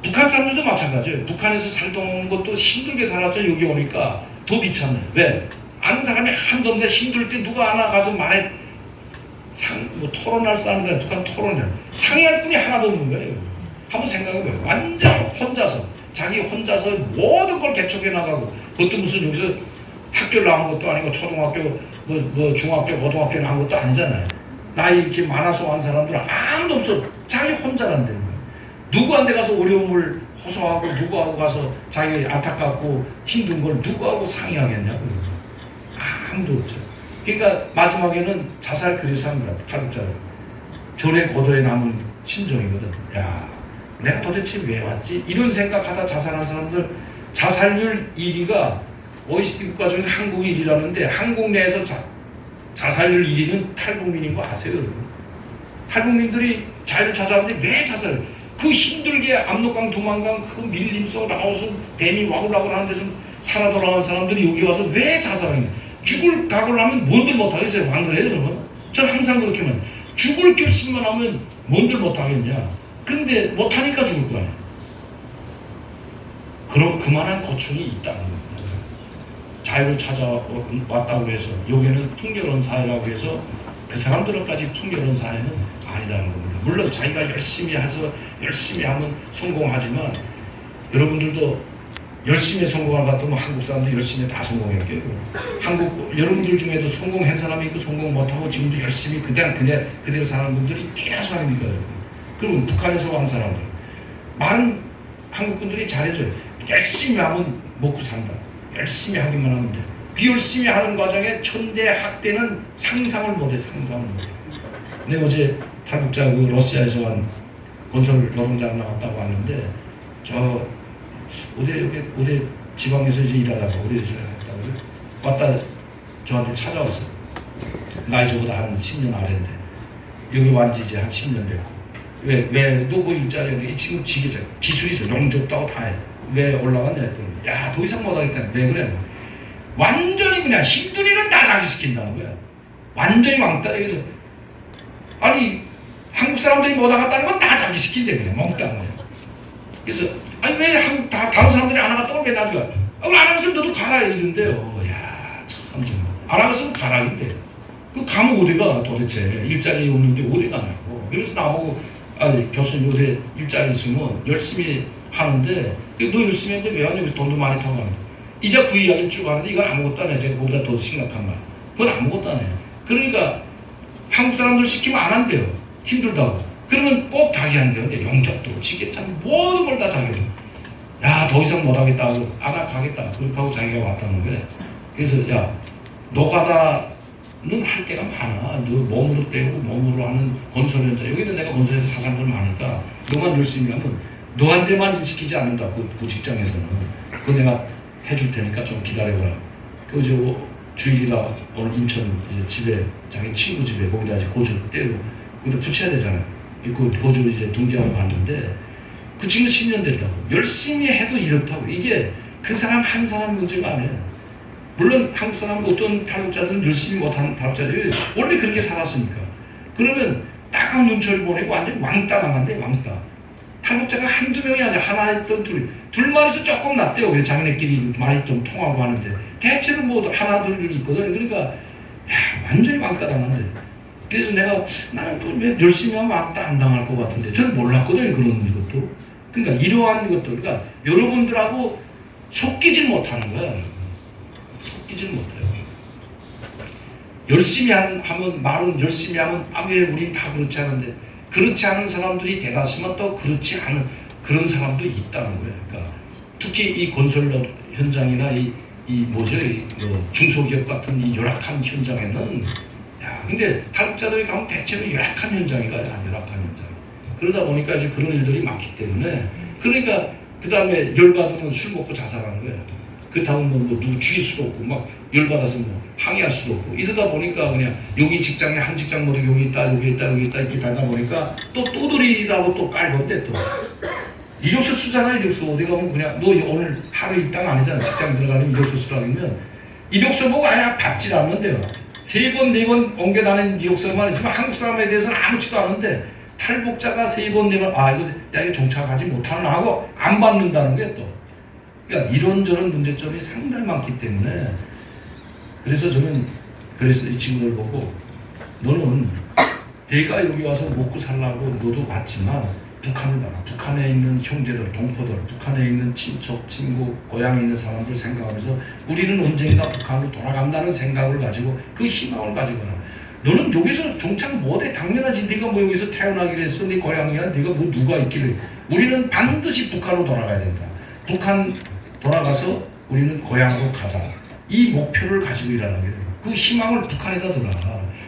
북한 사람들도 마찬가지예요. 북한에서 살던 것도 힘들게 살았죠. 여기 오니까 더 비참해. 왜? 아는 사람이 한도 없는데 힘들 때 누가 하나 가서 말해 토론할 사람들 북한 토론을 상의할 분이 하나도 없는 거예요. 한번 생각해봐요. 완전 혼자서 자기 혼자서 모든 걸 개척해 나가고 그것도 무슨 여기서 학교를 나온 것도 아니고 초등학교 중학교 고등학교 나온 것도 아니잖아요. 나이 이렇게 많아서 온 사람들은 아무도 없어. 자기 혼자란다는 거예요. 누구한테 가서 어려움을 호소하고 누구하고 가서 자기 안타깝고 힘든 걸 누구하고 상의하겠냐고요. 아무도 없죠. 그러니까 마지막에는 자살 그래서 한 거야. 탈북자를. 절의 고도에 남은 심정이거든. 야, 내가 도대체 왜 왔지? 이런 생각하다 자살한 사람들 자살률 1위가 OECD 국가 중에서 한국이 1위라는데 한국 내에서 자살률 1위는 탈북민인 거 아세요? 여러분? 탈북민들이 자유를 찾아왔는데 왜 자살? 그 힘들게 압록강, 두만강 그 밀림 속 나와서 뱀이 와글와글 하는 데서 살아 돌아간 사람들이 여기 와서 왜 자살하냐? 죽을 각오를 하면 뭔들 못하겠어요. 안 그래요, 여러분? 전 항상 그렇게 만 죽을 결심만 하면 뭔들 못하겠냐? 근데 못하니까 죽을 거 아니야. 그럼 그만한 고충이 있다는 겁니다. 자유를 찾아왔다고 해서 여기는 풍요로운 사회라고 해서 그 사람들까지 풍요로운 사회는 아니라는 겁니다. 물론 자기가 열심히 해서 열심히 하면 성공하지만 여러분들도 열심히 성공할 것 같으면 한국 사람들 열심히 다 성공했겠고 여러분들 중에도 성공한 사람이 있고 성공 못하고 지금도 열심히 그대로 사는 분들이 대다수 아닙니까? 그러면 북한에서 온 사람들 많은 한국 분들이 잘해줘요. 열심히 하면 먹고 산다. 열심히 하기만 하면 돼. 그 열심히 하는 과정에 천대 학대는 상상을 못해. 상상을 못해. 근데 어제 탈북자 그 러시아에서 온 건설 노동자 나왔다고 하는데 저 어디 지방에서 이제 일하다가 어디에서 했다고 왔다 저한테 찾아왔어. 나이 저보다 한 10년 아래인데 여기 완지 이제 한 10년 됐고 왜 너 뭐 일자리인데 이 친구 지게자 기술이 있어. 용접도 하고 다 해. 왜 올라갔냐 했더니 야 더 이상 못하겠다네. 왜 그래? 완전히 그냥 힘든 일은 다 자기 시킨다는 거야. 완전히 왕따. 그래서 아니 한국 사람들이 못하겠다는 건 다 자기 시킨대. 그냥 멍땅 거야. 그래서 아니 왜 다른 사람들이 안 하겠다고 왜 나중에 안 하겠으면 너도 가라 이러는데요. 야 참 정말 안 하겠으면 가라 이래. 그 가면 어디가 도대체 일자리 없는데 어디 가냐고. 그래서 나보고 아니 교수님 어디 일자리 있으면 열심히 하는데 너 열심히 했는데 왜 하냐고. 돈도 많이 타고 하는데 이자 그 이야기를 쭉 하는데 이건 아무것도 안 해. 제가 그보다 더 심각한 말. 그건 아무것도 안 해. 그러니까 한국 사람들 시키면 안 한대요. 힘들다고. 그러면 꼭 자기 한대요. 근데 용접도 지게참 모든 걸 다 자기. 야 더 이상 못하겠다고 안 가겠다. 그렇게 하고 자기가 왔다는 거예요. 그래서 야 노가다는 할 때가 많아. 너 몸으로 떼고 몸으로 하는 건설 현장. 여기는 내가 건설에서 사장들 많으니까 너만 열심히 하면 너한테만 시키지 않는다. 그 직장에서는. 그거 내가 해줄 테니까 좀 기다려보라. 그 주일이다 오늘 인천 이제 집에 자기 친구 집에 거기다 이제 고주 떼고 거기다 붙여야 되잖아요. 그 고주 이제 등기하고 갔는데 그 친구 10년 됐다고. 열심히 해도 이렇다고. 이게 그 사람 한 사람 문제가 아니에요. 물론 한국 사람 어떤 탈북자들은 열심히 못하는 탈북자들이 원래 그렇게 살았으니까. 그러면 딱한 눈초리 보내고 완전 왕따 나간대. 왕따. 탈북자가 한두 명이 아니라 하나 있던 둘만 있어 조금 낫대요. 그래서 자기네끼리 많이 좀 통하고 하는데 대체로 뭐 하나 둘 있거든. 그러니까 야 완전히 왕따 당한대. 그래서 나는 왜 열심히 하면 왕따 안 당할 것 같은데 저는 몰랐거든요. 그런 것도. 그러니까 이러한 것들 그러니까 여러분들하고 섞이질 못하는 거야. 섞이질 못해요. 열심히 하면 말은 열심히 하면 왜 우린 다 그렇지 않은데 그렇지 않은 사람들이 대다수면 또 그렇지 않은 그런 사람도 있다는 거예요. 그러니까 특히 이 건설 현장이나 뭐 중소기업 같은 이 열악한 현장에는 근데 탈북자들이 가면 대체로 열악한 현장이가 열악한 현장. 그러다 보니까 이제 그런 일들이 많기 때문에 그러니까 그 다음에 열받으면 술 먹고 자살하는 거예요. 그렇다고 뭐 누구 죽일 수도 없고 막 열받아서 뭐 항의할 수도 없고 이러다 보니까 그냥 여기 직장에 한 직장 모두 여기 있다 이렇게 가다 보니까 또 또들이라고 또 깔건데 또 이력서 쓰잖아. 이력서 어디 가면 그냥 너 오늘 하루 일당 아니잖아. 직장 들어가는 이력서 쓰라면 이력서 보고 아예 받질 않는데요. 3번 4번 옮겨다니는 이력서만 있으면 한국 사람에 대해서는 아무렇지도 않은데 탈북자가 3번 4번 이거 정착하지 못하나 하고 안 받는다는 게 또 그러니까 이런저런 문제점이 상당히 많기 때문에 그래서 저는 이 친구들 보고 너는 내가 여기 와서 먹고 살라고 너도 왔지만 북한을 봐라. 북한에 있는 형제들, 동포들, 북한에 있는 친척, 친구, 고향에 있는 사람들 생각하면서 우리는 언젠가 북한으로 돌아간다는 생각을 가지고 그 희망을 가지고 나. 너는 여기서 정착 못해. 당연하지. 네가 뭐 여기서 태어나기로 했어. 네 고향이야. 네가 뭐 누가 있길래. 우리는 반드시 북한으로 돌아가야 된다. 북한 돌아가서 우리는 고향으로 가자. 이 목표를 가지고 일하는 거예요. 그 희망을 북한에다 두라.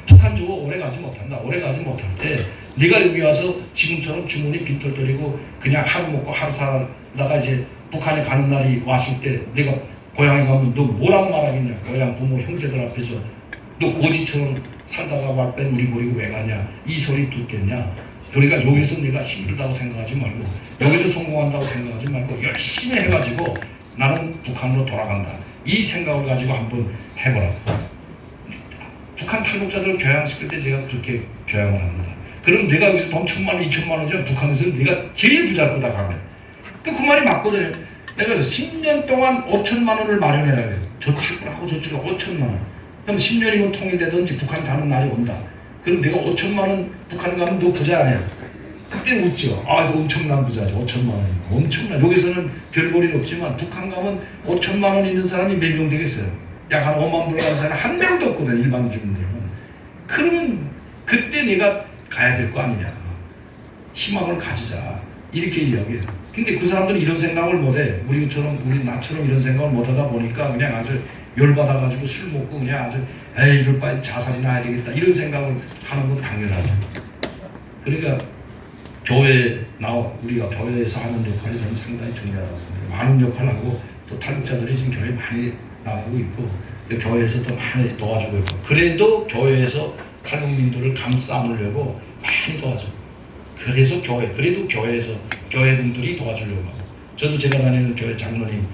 북한 주고 오래 가지 못한다. 오래 가지 못할 때 네가 여기 와서 지금처럼 주머니 빈털거리고 그냥 하루 먹고 하루 살다가 이제 북한에 가는 날이 왔을 때 내가 고향에 가면 너 뭐라고 말하겠냐. 고향 부모 형제들 앞에서 너 고지처럼 살다가 말뺀 우리 버리고 왜 갔냐 이 소리 듣겠냐. 그러니까 여기서 내가 힘들다고 생각하지 말고 여기서 성공한다고 생각하지 말고 열심히 해가지고 나는 북한으로 돌아간다 이 생각을 가지고 한번 해보라. 북한 탈북자들 교양시킬 때 제가 그렇게 교양을 합니다. 그럼 내가 여기서 돈 1,000만 원, 2,000만 원이면 북한에서 내가 제일 부자일 거다 가면. 그 말이 맞거든요. 내가 10년 동안 5천만 원을 마련해라 그래요. 저축을 하고 저축을 하고 5천만 원. 그럼 10년이면 통일되든지 북한이 가는 날이 온다. 그럼 내가 5천만 원 북한 가면 너 부자 아니야. 그때 웃죠. 아, 너 엄청난 부자죠. 5천만 원. 엄청난. 여기서는 별 볼일 없지만 북한 가면 5천만 원 있는 사람이 몇 명 되겠어요. 약 한 5만 불 가는 사람 한 명도 없거든. 일반 주민들은. 그러면 그때 내가 가야 될 거 아니냐. 희망을 가지자. 이렇게 이야기해요. 근데 그 사람들은 이런 생각을 못해. 나처럼 이런 생각을 못하다 보니까 그냥 아주 열받아가지고 술 먹고 그냥 아주 에이 이럴 바에 자살이나 해야 되겠다. 이런 생각을 하는 건 당연하죠. 그러니까 우리가 교회에서 하는 역할이 저는 상당히 중요하다고 봅니다. 많은 역할을 하고 또 탈북자들이 지금 교회 많이 나가고 있고 교회에서 또 많이 도와주고 있고 그래도 교회에서 탈북민들을 감싸 안으려고 많이 도와줘. 그래도 교회에서 교회분들이 도와주려고 하고 저도 제가 다니는 교회 장로님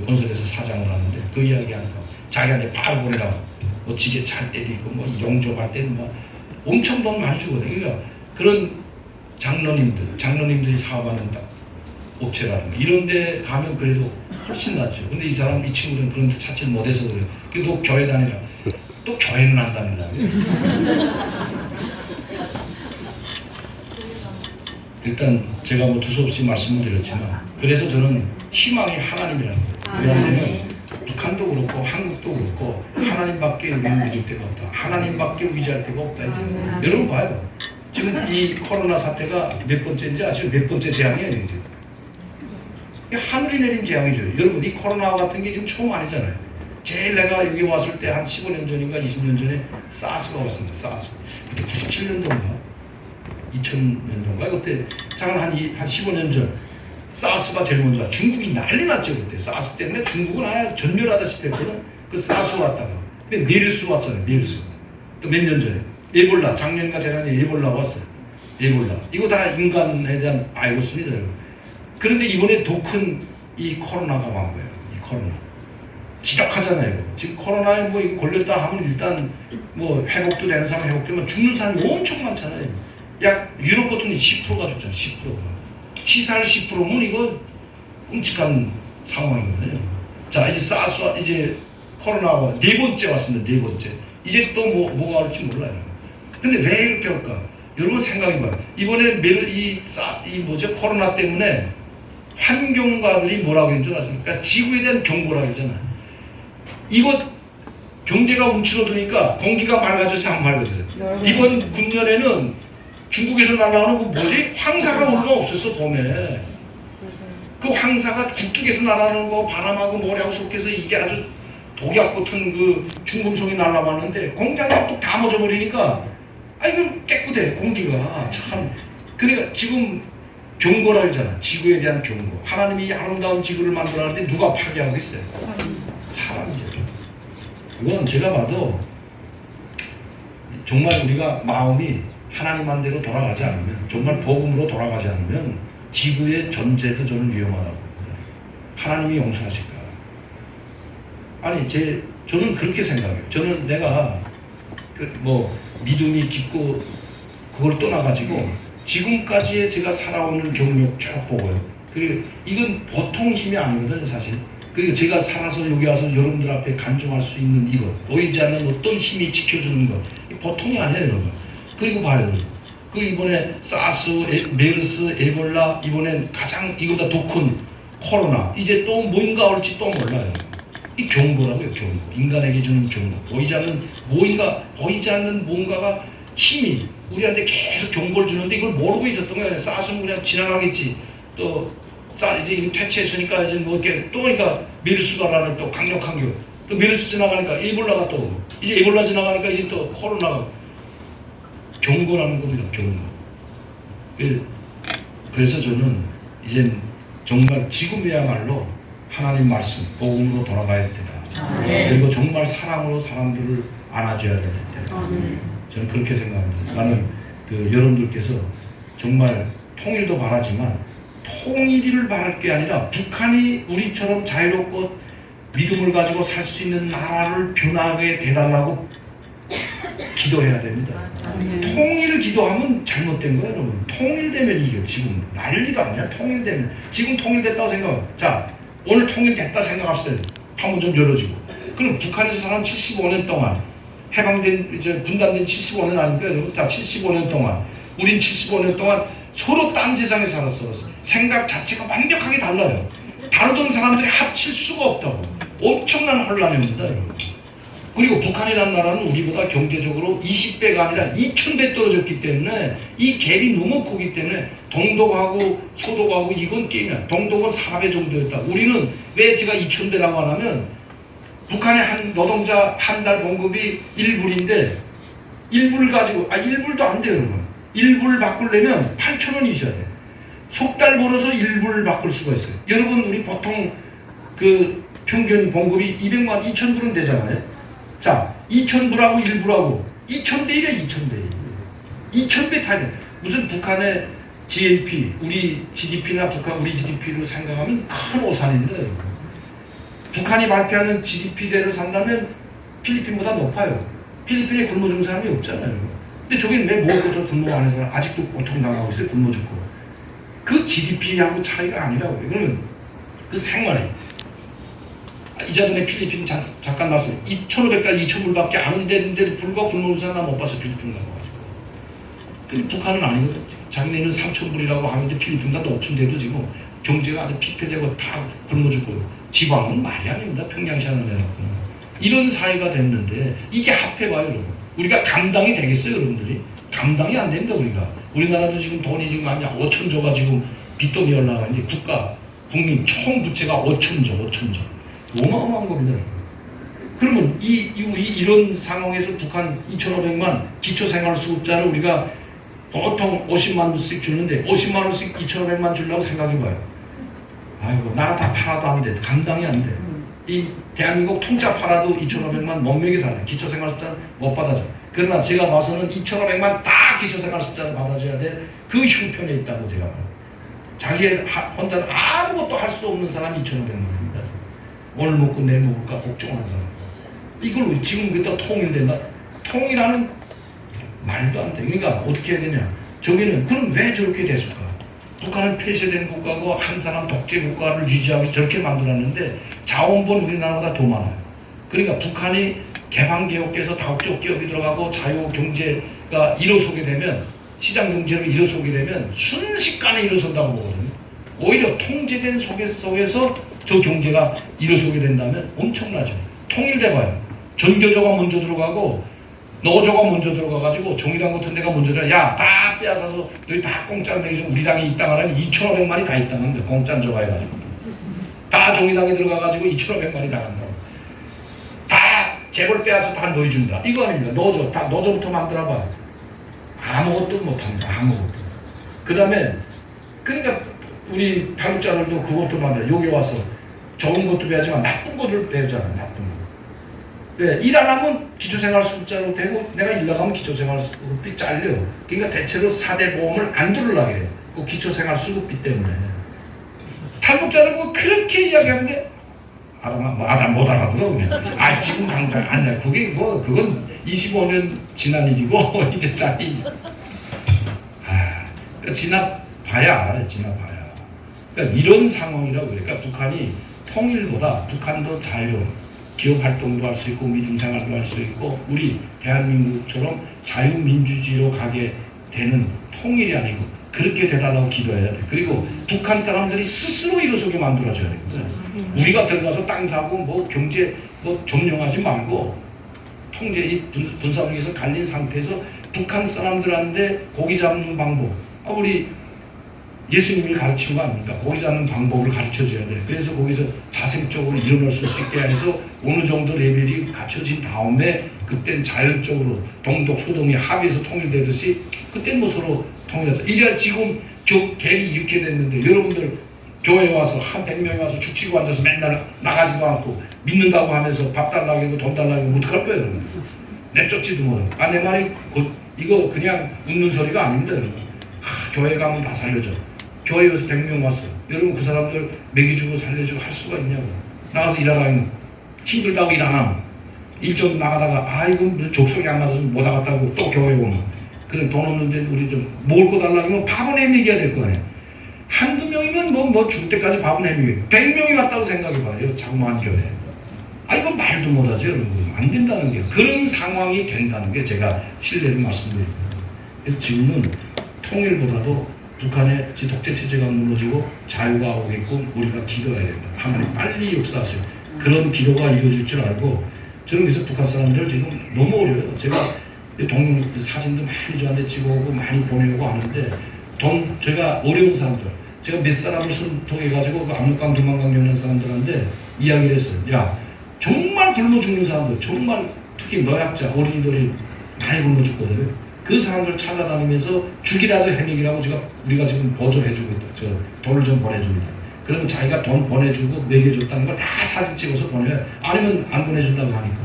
건설에서 사장을 하는데 그 이야기 한다고 자기한테 바로 보내라고 뭐 지게 잘 때도 있고 뭐 용접할 때는 뭐 엄청 돈 많이 주거든요. 그러니까 그런 장로님들이 사업하는 업체라든가 이런 데 가면 그래도 훨씬 낫죠. 근데 이 친구들은 그런 데 찾지를 못해서 그래요. 너 교회 다니라. 또 교회는 안 다니라. 일단 제가 뭐 두서없이 말씀을 드렸지만 그래서 저는 희망이 하나님이랍니다. 왜냐하면 북한도 그렇고 한국도 그렇고 하나님밖에 우리는 믿을 데가 없다. 하나님밖에 의지할 데가 없다. 이제 여러분 봐요. 지금 이 코로나 사태가 몇 번째인지 아시죠? 몇 번째 재앙이에요 지금. 하늘이 내린 재앙이죠. 여러분 이 코로나 같은 게 지금 처음 아니잖아요. 제일 내가 여기 왔을 때 한 15년 전인가 20년 전에 사스가 왔습니다. 사스. 그때 97년도인가 2000년도인가 그때 잠깐 한 15년 전 사스가 제일 먼저 중국이 난리 났죠. 그때 사스 때문에 중국은 아예 전멸하다시피 했거든. 그 사스 왔다가 근데 메르스 왔잖아요. 메르스 또 몇 년 전에 에볼라 작년인가 재작년에 에볼라 왔어요. 에볼라 이거 다 인간에 대한 바이러스입니다. 그런데 이번에 더 큰 이 코로나가 온 거예요. 이 코로나 지독하잖아요. 지금 코로나에 뭐 이거 걸렸다 하면 일단 뭐 회복도 되는 사람 회복되면 죽는 사람이 엄청 많잖아요. 약 유럽 같은 게 10%가 죽잖아요. 10%가 치사할 10%면 이거 끔찍한 상황이거든요. 자 이제 사스와 이제 코로나가 네 번째 왔습니다. 네 번째 이제 또 뭐가 올지 몰라요. 근데 왜 이렇게 할까? 여러분 생각해봐요. 이번에 코로나 때문에 환경가들이 뭐라고 했는 줄 아십니까? 그러니까 지구에 대한 경고라고 했잖아요. 이거 경제가 움츠러드니까 공기가 맑아져서 안 맑아져요. 이번 군년에는 중국에서 날아오는 그 뭐지? 황사가 얼마 없었어 봄에. 그 황사가 북쪽에서 날아오는 거 바람하고 모래하고 섞여서 이게 아주 독약 같은 그 중금속이 날아왔는데 공장을 또 다 묻어버리니까 이거 깨끗해 공기가 참. 그러니까 지금 경고라 하잖아. 지구에 대한 경고. 하나님이 아름다운 지구를 만들었는데 누가 파괴하고 있어요? 사람이죠. 이건 제가 봐도 정말 우리가 마음이 하나님 대로 돌아가지 않으면 정말 복음으로 돌아가지 않으면 지구의 존재도 저는 위험하다고 봅니다. 하나님이 용서하실까? 아니 저는 그렇게 생각해요. 저는 내가 믿음이 깊고 그걸 떠나가지고 지금까지의 제가 살아오는 경력 쭉 보고요. 그리고 이건 보통 힘이 아니거든요, 사실. 그리고 제가 살아서 여기 와서 여러분들 앞에 간증할 수 있는 이것, 보이지 않는 어떤 힘이 지켜주는 것, 보통이 아니에요, 여러분. 그리고 봐요. 그 이번에 사스, 메르스, 에볼라, 이번엔 가장 이거보다 더 큰 코로나, 이제 또 뭐인가 올지 또 몰라요. 이 경고라고요, 경고. 인간에게 주는 경고. 보이지 않는 뭔가가 힘이 우리한테 계속 경고를 주는데 이걸 모르고 있었던 거예요. 사스는 그냥 지나가겠지. 또 이제 이거 퇴치했으니까 이제 뭐 이렇게 또 그러니까 메르스가라는 또 강력한 게 또 메르스 지나가니까 에볼라가 또 이제 에볼라 지나가니까 이제 또 코로나가 경고라는 겁니다. 경고. 그래서 저는 이제 정말 지금이야말로 하나님 말씀 복음으로 돌아가야 되다. 그리고 정말 사랑으로 사람들을 안아줘야 되기 때문에 저는 그렇게 생각합니다. 나는 여러분들께서 정말 통일도 바라지만 통일을 바랄 게 아니라 북한이 우리처럼 자유롭고 믿음을 가지고 살 수 있는 나라를 변하게 해달라고 기도해야 됩니다. 통일 기도하면 잘못된 거예요, 여러분. 통일되면 이게 지금 난리도 아니야. 통일되면 지금 통일됐다고 생각해. 자, 오늘 통일됐다 생각합시다. 판문점 열어지고. 그럼 북한에서 사는 75년 동안 해방된 이제 분단된 75년 아닙니까, 여러분? 다 75년 동안 우린 75년 동안 서로 딴 세상에 살았어. 생각 자체가 완벽하게 달라요. 다루던 사람들이 합칠 수가 없다고. 엄청난 혼란이 옵니다, 여러분. 그리고 북한이라는 나라는 우리보다 경제적으로 20배가 아니라 2000배 떨어졌기 때문에 이 갭이 너무 크기 때문에 동독하고 소독하고 이건 게임이야. 동독은 4배 정도였다. 우리는 왜 제가 2000배라고 하냐면 북한의 한 노동자 한 달 봉급이 1불인데 1불 가지고 1불도 안 돼요, 여러분. 1불 바꾸려면 8,000원 이셔야 돼. 석 달 벌어서 1불 바꿀 수가 있어요. 여러분 우리 보통 그 평균 봉급이 200만 2,000불은 되잖아요. 자, 2,000불하고 1불하고 2,000대 1에 2,000대 1. 2,000배 타야 돼. 무슨 북한의 GNP, 우리 GDP나 우리 GDP로 생각하면 큰 오산인데 북한이 발표하는 GDP대로 산다면 필리핀보다 높아요. 필리핀에 굶어 죽은 사람이 없잖아요. 근데 저긴 왜 먹고도 굶어 가는 사람 아직도 고통당하고 있어요. 굶어 죽고. 그 GDP하고 차이가 아니라고요. 그러면 그 생활이 이자분에 필리핀 잠깐 나왔어요. 2,500까지 2,000불밖에 안 되는데도 불구하고 굶어 죽은 사람 못 봤어. 필리핀 가가지고. 근데 북한은 아니거든. 자기네는 3,000불이라고 하는데 필리핀보다 높은데도 지금 경제가 아주 피폐되고 다 굶어 죽고 지방은 말이 아닙니다. 평양시 하는 애라고. 이런 사회가 됐는데 이게 합해봐요, 여러분. 우리가 감당이 되겠어요, 여러분들이? 감당이 안 된다, 우리가. 우리나라도 지금 돈이 지금 한 5천조가 지금 빚돈이 올라가는데 국민 총 부채가 5천조. 어마어마한 겁니다. 그러면 우리 이런 상황에서 북한 2,500만 기초생활수급자를 우리가 보통 50만 원씩 주는데 50만 원씩 2,500만 주려고 생각해봐요. 아이고 나라 다 팔아도 안 돼. 감당이 안 돼. 이 대한민국 통짜 팔아도 2,500만 못 먹이 사네. 기초생활수급자는 못 받아줘. 그러나 제가 봐서는 2,500만 다 기초생활수급자를 받아줘야 돼. 그 형편에 있다고 제가 봐요. 자기 혼자 아무것도 할 수 없는 사람이 2,500만입니다. 오늘 먹고 내일 먹을까 걱정하는 사람. 이걸 지금 그때 통일된다. 통일하는 말도 안 돼. 그러니까 어떻게 해야 되냐. 저기는 그럼 왜 저렇게 됐을까? 북한은 폐쇄된 국가고 한 사람 독재 국가를 유지하고 저렇게 만들었는데 자원분 우리나라보다 더 많아요. 그러니까 북한이 개방개혁해서 다국적 기업이 들어가고 자유경제가 일어서게 되면 시장 경제가 일어서게 되면 순식간에 일어선다고 보거든요. 오히려 통제된 속에서 저 경제가 일어서게 된다면 엄청나죠. 통일돼봐요. 전교조가 먼저 들어가고 노조가 먼저 들어가가지고 정의당 같은 데가 먼저 들어가. 야, 다 빼앗아서 너희 다 공짜로 내서 우리 당에 입당하라니 2,500만이 다 입당한다. 공짜는 저가 해가지고 다 정의당에 들어가가지고 2,500만이 당한다고. 다 재벌 빼앗아서 다 너희 준다. 이거 아닙니까? 노조, 다 노조부터 만들어봐. 아무것도 못합니다. 아무것도. 그 다음에 그러니까 우리 탈북자들도 그것도 만들어. 여기 와서 좋은 것도 배우지만 나쁜 것을 배우잖아. 나쁜 거. 왜? 일 안 하면 기초생활수급자로 되고 내가 일 나가면 기초생활수급비 잘려. 그러니까 대체로 4대 보험을 안 들으려고 해요. 그 기초생활수급비 때문에. 탈북자들 뭐 그렇게 이야기하는데 아담 못 알아들어. 지금 당장 아니야. 그게 뭐 그건 25년 지난 일이고 이제 짝이 지나봐야 알아요. 지나봐야. 그러니까 이런 상황이라고 그래. 그러니까 북한이 통일보다 북한도 자유, 기업 활동도 할 수 있고 믿음 생활도 할 수 있고 우리 대한민국처럼 자유민주주의로 가게 되는 통일이 아니고 그렇게 되달라고 기도해야 돼. 그리고 북한 사람들이 스스로 일어서게 만들어줘야 되거든. 우리가 들어가서 땅 사고 뭐 경제 뭐 점령하지 말고 통제 이 분사국에서 갈린 상태에서 북한 사람들한테 고기 잡는 방법. 우리 예수님이 가르친 거 아닙니까? 고기 잡는 방법을 가르쳐줘야 돼. 그래서 거기서 자생적으로 일어날 수 있게 해서 어느 정도 레벨이 갖춰진 다음에 그땐 자연적으로 동독 소동이 합의해서 통일되듯이 그땐 뭐 서로 통일하자. 이래야 지금 갭이 이렇게 됐는데 여러분들 교회에 와서 한 100명이 와서 죽치고 앉아서 맨날 나가지도 않고 믿는다고 하면서 밥 달라고 하고 돈 달라고 하면 어떡할 거예요? 내쫓지도 못하고. 내 말이 이거 그냥 웃는 소리가 아닙니다. 교회 가면 다 살려줘. 교회 여기서 100명 왔어. 여러분 그 사람들 먹이주고 살려주고 할 수가 있냐고. 나가서 일하라면 힘들다고 일 안 하면 일 좀 나가다가 아이고 족속이 안 맞아서 못 나갔다고 또 교회 오면 그래 돈 없는데 우리 좀 먹을 거 달라고 밥은 해먹여야 될 거 아니에요. 한두 명이면 뭐 죽을 때까지 밥은 해먹여요. 100명이 왔다고 생각해봐요. 자그마한 교회. 이건 말도 못하죠 여러분. 안 된다는 게 그런 상황이 된다는 게 제가 신뢰를 말씀드립니다. 그래서 지금은 통일보다도 북한의 독재 체제가 무너지고 자유가 오겠고 우리가 기도해야 된다. 하나님 빨리 역사하시고 그런 기도가 이루어질 줄 알고 저는 그래서 북한 사람들 지금 너무 어려워요. 제가 동영 사진도 많이 저한테 찍어오고 많이 보내오고 하는데 제가 어려운 사람들 제가 몇 사람을 손통해가지고 그 압록강 두만강 연한 사람들한테 이야기를 했어요. 야 정말 굶어 죽는 사람들 정말 특히 노약자 어린이들이 많이 굶어 죽거든요. 그 사람들 찾아다니면서 죽이라도 해먹이라고 우리가 지금 보조해주고 있다. 돈을 좀 보내줍니다. 그러면 자기가 돈 보내주고 먹여줬다는 걸 다 사진 찍어서 보내요. 아니면 안 보내준다고 하니까.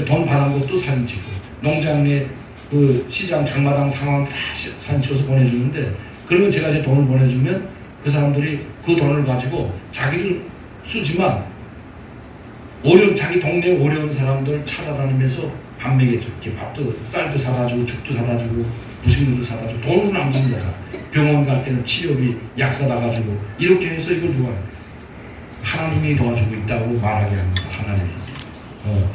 돈 받은 것도 사진 찍고 농장에 그 시장 장마당 상황 다 사진 찍어서 보내주는데 그러면 제가 이제 돈을 보내주면 그 사람들이 그 돈을 가지고 자기도 쓰지만 자기 동네 어려운 사람들 찾아다니면서 밥 먹여줘. 밥도 쌀도 사다주고 죽도 사다주고 무식물도 사다주고 돈을 남깁니다. 병원 갈 때는 치료비 약 사다가지고 이렇게 해서 이걸 누가 하나님이 도와주고 있다고 말하게 합니다. 하나님이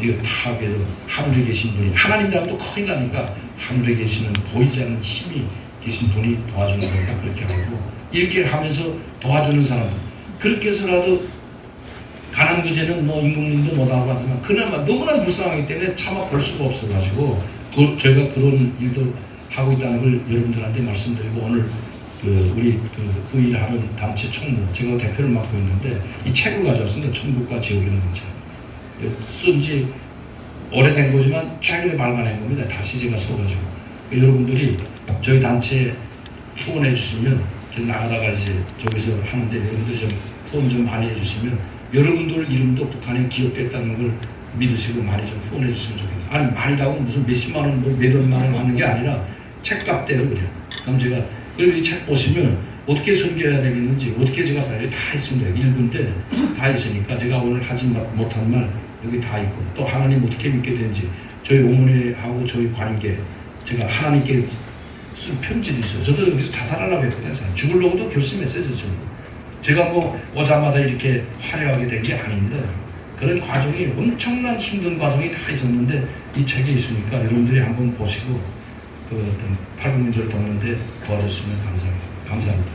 이거 다 그래도 하늘에 계신 분이 하나님 다음도 큰일 나니까 하늘에 계시는 보이지 않는 힘이 계신 분이 도와주는 거니까 그렇게 하고 이렇게 하면서 도와주는 사람 그렇게 해서라도 가난 구제는 임금님도 못하고 하지만 그나마 너무나 불쌍하기 때문에 참아 볼 수가 없어가지고 저희가 그런 일도 하고 있다는 걸 여러분들한테 말씀드리고 오늘 우리 후일하는 단체 총무 제가 대표를 맡고 있는데 이 책을 가져왔습니다. 천국과 지옥이라는 책. 쓴지 오래된 거지만 최근에 발간한 겁니다. 다시 제가 써가지고 여러분들이 저희 단체에 후원해 주시면 저희 나가다가 이제 저기서 하는데 여러분들이 좀 후원 좀 많이 해주시면 여러분들 이름도 북한에 기억됐다는 걸 믿으시고 많이 좀 후원해 주시면 좋겠네요. 아니 많이라고 무슨 몇십만 원, 몇백만 원 하는 게 아니라 책값대로 그래요. 그럼 제가 그리고 이 책 보시면 어떻게 섬겨야 되겠는지 어떻게 제가 사요 다 있습니다. 1분인데 다 있으니까 제가 오늘 하지 못한 말 여기 다 있고 또 하나님 어떻게 믿게 되는지 저희 어머니하고 저희 관계 제가 하나님께 쓴 편지도 있어요. 저도 여기서 자살하려고 했거든요. 죽으려고도 결심했어요. 제가 오자마자 이렇게 화려하게 된 게 아닙니다. 그런 과정이 엄청난 힘든 과정이 다 있었는데 이 책에 있으니까 여러분들이 한번 보시고 그 어떤 탈북민들을 돕는데 도와줬으면 감사하겠습니다. 감사합니다.